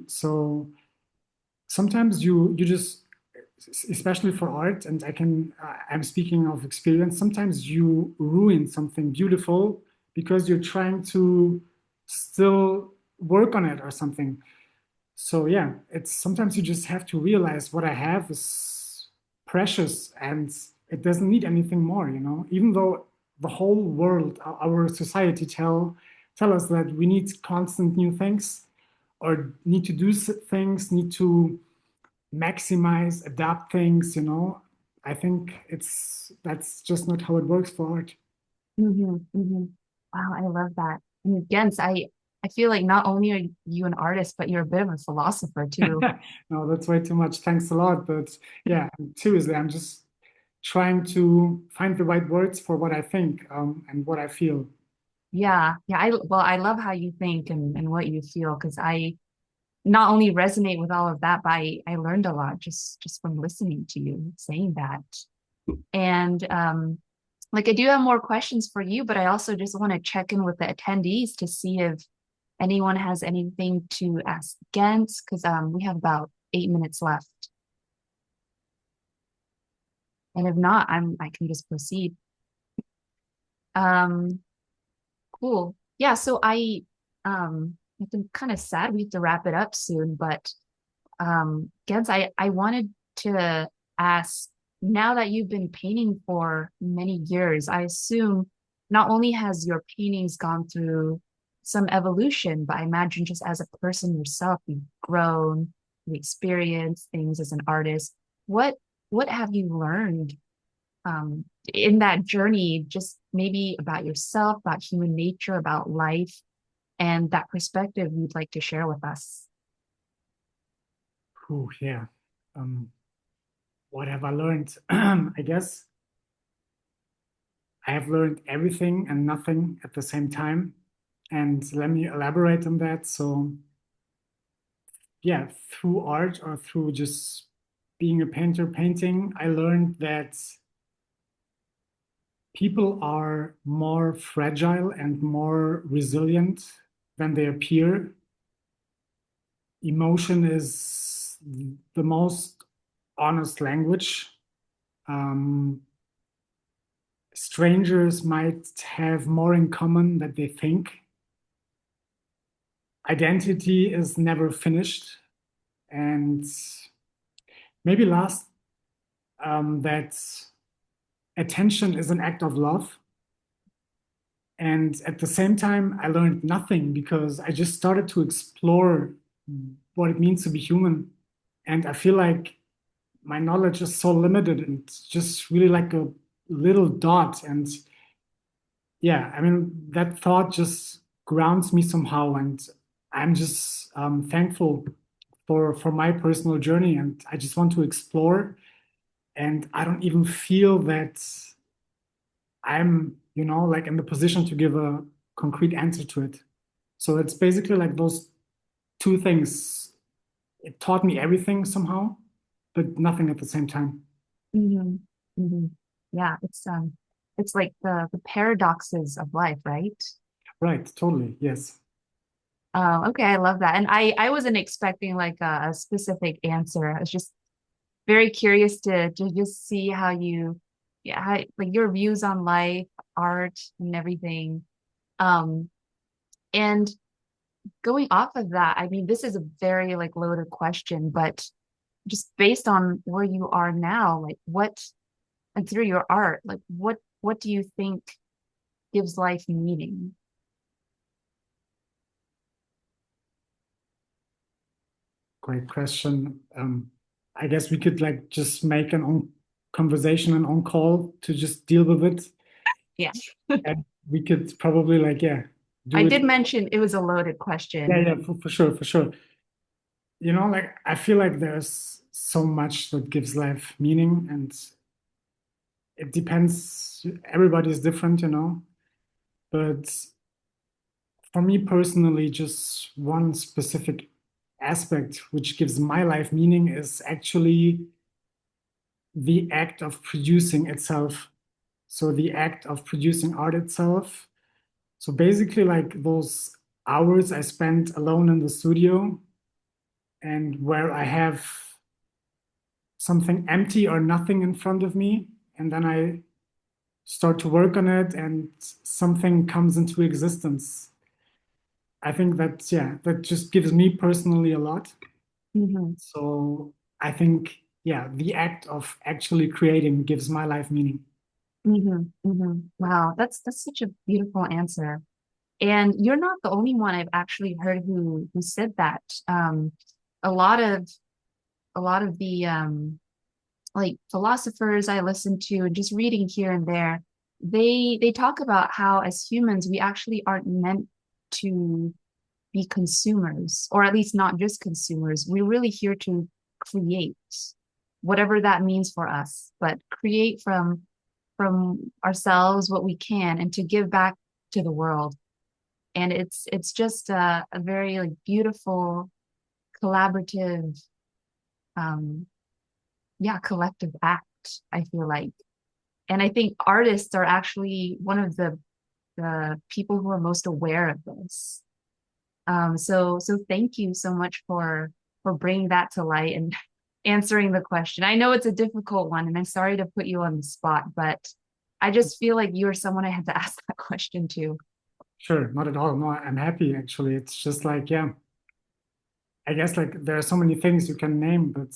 So sometimes you just, especially for art, and I'm speaking of experience, sometimes you ruin something beautiful because you're trying to still work on it or something. So yeah, it's sometimes you just have to realize what I have is precious and it doesn't need anything more, even though the whole world, our society tell us that we need constant new things or need to do things, need to maximize, adapt things. I think that's just not how it works for art. Wow, I love that. And again, I feel like not only are you an artist, but you're a bit of a philosopher too. No, that's way too much. Thanks a lot. But yeah, seriously, I'm just trying to find the right words for what I think and what I feel. Yeah. I love how you think and what you feel because I not only resonate with all of that, but I learned a lot just from listening to you saying that. And like I do have more questions for you, but I also just want to check in with the attendees to see if anyone has anything to ask Genc, because we have about 8 minutes left. And if not, I can just proceed. Um, cool. Yeah, so I've been kind of sad we have to wrap it up soon, but Genc, I wanted to ask, now that you've been painting for many years, I assume not only has your paintings gone through some evolution, but I imagine just as a person yourself, you've grown, you experienced things as an artist. What what have you learned in that journey, just maybe about yourself, about human nature, about life, and that perspective you'd like to share with us? Ooh, yeah. Um, what have I learned? I guess I have learned everything and nothing at the same time. And let me elaborate on that. So, yeah, through art or through just being a painter painting, I learned that people are more fragile and more resilient than they appear. Emotion is the most honest language. Um, strangers might have more in common than they think. Identity is never finished. And maybe last, that attention is an act of love. And at the same time, I learned nothing because I just started to explore what it means to be human. And I feel like my knowledge is so limited and just really like a little dot. And yeah, I mean, that thought just grounds me somehow. And I'm just thankful for my personal journey. And I just want to explore. And I don't even feel that I'm, like in the position to give a concrete answer to it. So it's basically like those two things. It taught me everything somehow, but nothing at the same time. Hmm. Hmm. Yeah, it's like the paradoxes of life, right? Right, totally. Yes. Okay, I love that. And I wasn't expecting like a specific answer. I was just very curious to just see how you, yeah, how, like your views on life, art, and everything. Um, and going off of that, I mean, this is a very like loaded question, but just based on where you are now, like what, and through your art, like what do you think gives life meaning? Great question. I guess we could like just make an on conversation and on call to just deal with it. Yeah. And we could probably like, yeah, I do it. did mention it was a loaded Yeah, question. yeah, for sure, for sure. Like I feel like there's so much that gives life meaning, and it depends. Everybody is different, but for me personally, just one specific aspect which gives my life meaning is actually the act of producing itself. So the act of producing art itself. So basically, like those hours I spent alone in the studio and where I have something empty or nothing in front of me, and then I start to work on it and something comes into existence. I think that, yeah, that just gives me personally a lot. Hmm. So I think, yeah, the act of actually creating gives my life meaning. Hmm. Hmm. Wow, that's such a beautiful answer. And you're not the only one I've actually heard who said that. A lot of the like philosophers I listen to and just reading here and there, they talk about how as humans we actually aren't meant to be consumers, or at least not just consumers. We're really here to create, whatever that means for us, but create from ourselves what we can and to give back to the world. And it's just a very like beautiful collaborative, um yeah, collective act, I feel like. And I think artists are actually one of the people who are most aware of this. So thank you so much for bringing that to light and answering the question. I know it's a difficult one, and I'm sorry to put you on the spot, but I just feel like you're someone I had to ask that question to. Sure, not at all. No, I'm happy actually. It's just like, yeah, I guess like there are so many things you can name, but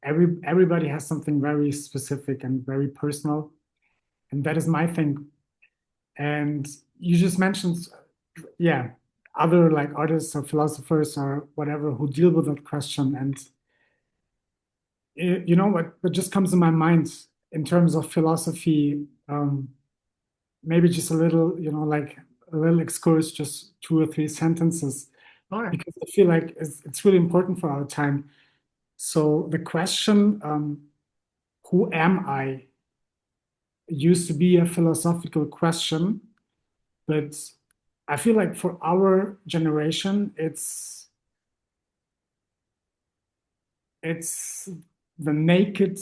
everybody has something very specific and very personal, and that is my thing. And you just mentioned, yeah, other like artists or philosophers or whatever who deal with that question. And what just comes to my mind in terms of philosophy, maybe just a little, like a little excursus, just 2 or 3 sentences, Sure. because I feel like it's really important for our time. So the question, who am I, used to be a philosophical question, but I feel like for our generation, it's the naked,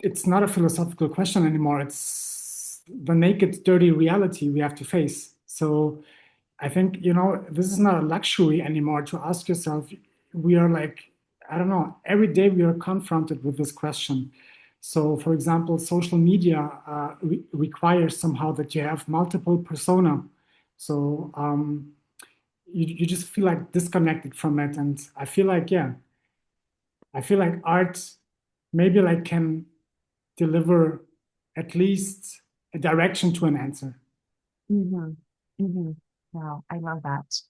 it's not a philosophical question anymore. It's the naked, dirty reality we have to face. So I think, this is not a luxury anymore to ask yourself. We are like, I don't know, every day we are confronted with this question. So, for example, social media requires somehow that you have multiple persona. So you just feel like disconnected from it. And I feel like, yeah, I feel like art maybe like can deliver at least a direction to an answer. Mm-hmm. Mm-hmm. Wow, I love that.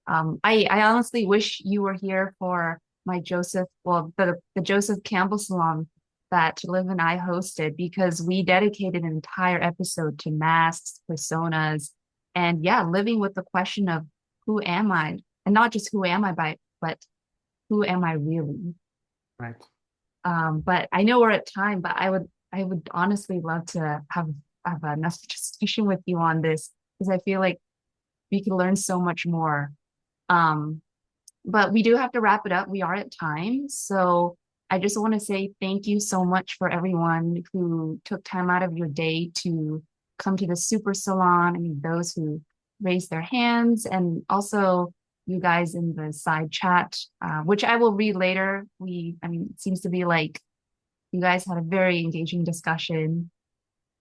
I honestly wish you were here for my the Joseph Campbell Salon that Liv and I hosted because we dedicated an entire episode to masks, personas, and yeah, living with the question of who am I? And not just who am I but who am I really? Right. But I know we're at time, but I would honestly love to have another discussion with you on this because I feel like we could learn so much more. Um, but we do have to wrap it up. We are at time. So I just want to say thank you so much for everyone who took time out of your day to come to the Super Salon. I mean, those who raised their hands and also you guys in the side chat, which I will read later. I mean, it seems to be like you guys had a very engaging discussion.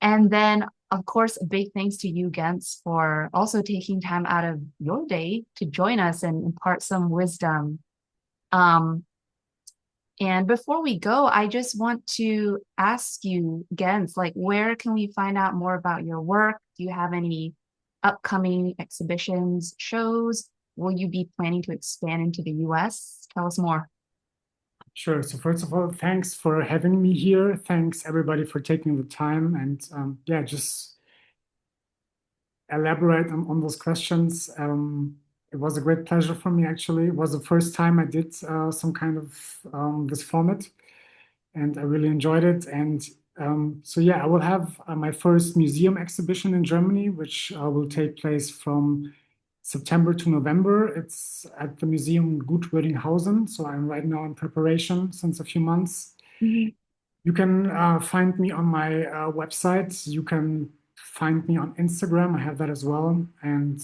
And then, of course, a big thanks to you, Gens, for also taking time out of your day to join us and impart some wisdom. Um, and before we go, I just want to ask you, Gens, like, where can we find out more about your work? Do you have any upcoming exhibitions, shows? Will you be planning to expand into the US? Tell us more. Sure. So first of all, thanks for having me here. Thanks everybody for taking the time and yeah, just elaborate on those questions. It was a great pleasure for me, actually. It was the first time I did some kind of this format, and I really enjoyed it. And so, yeah, I will have my first museum exhibition in Germany, which will take place from September to November. It's at the museum Gut Rödinghausen. So I'm right now in preparation since a few months. Mhm. You can find me on my website. You can find me on Instagram. I have that as well. And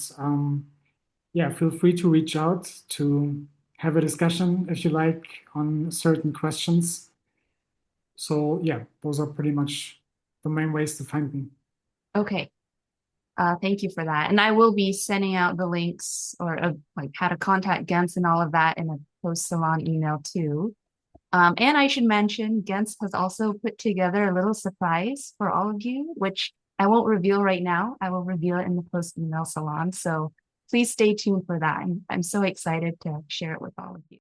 yeah, feel free to reach out to have a discussion if you like on certain questions. So yeah, those are pretty much the main ways to find me. Okay. Thank you for that. And I will be sending out the links or like how to contact Gens and all of that in a post salon email too. And I should mention, Gens has also put together a little surprise for all of you, which I won't reveal right now. I will reveal it in the post email salon. So please stay tuned for that. I'm so excited to share it with all of you.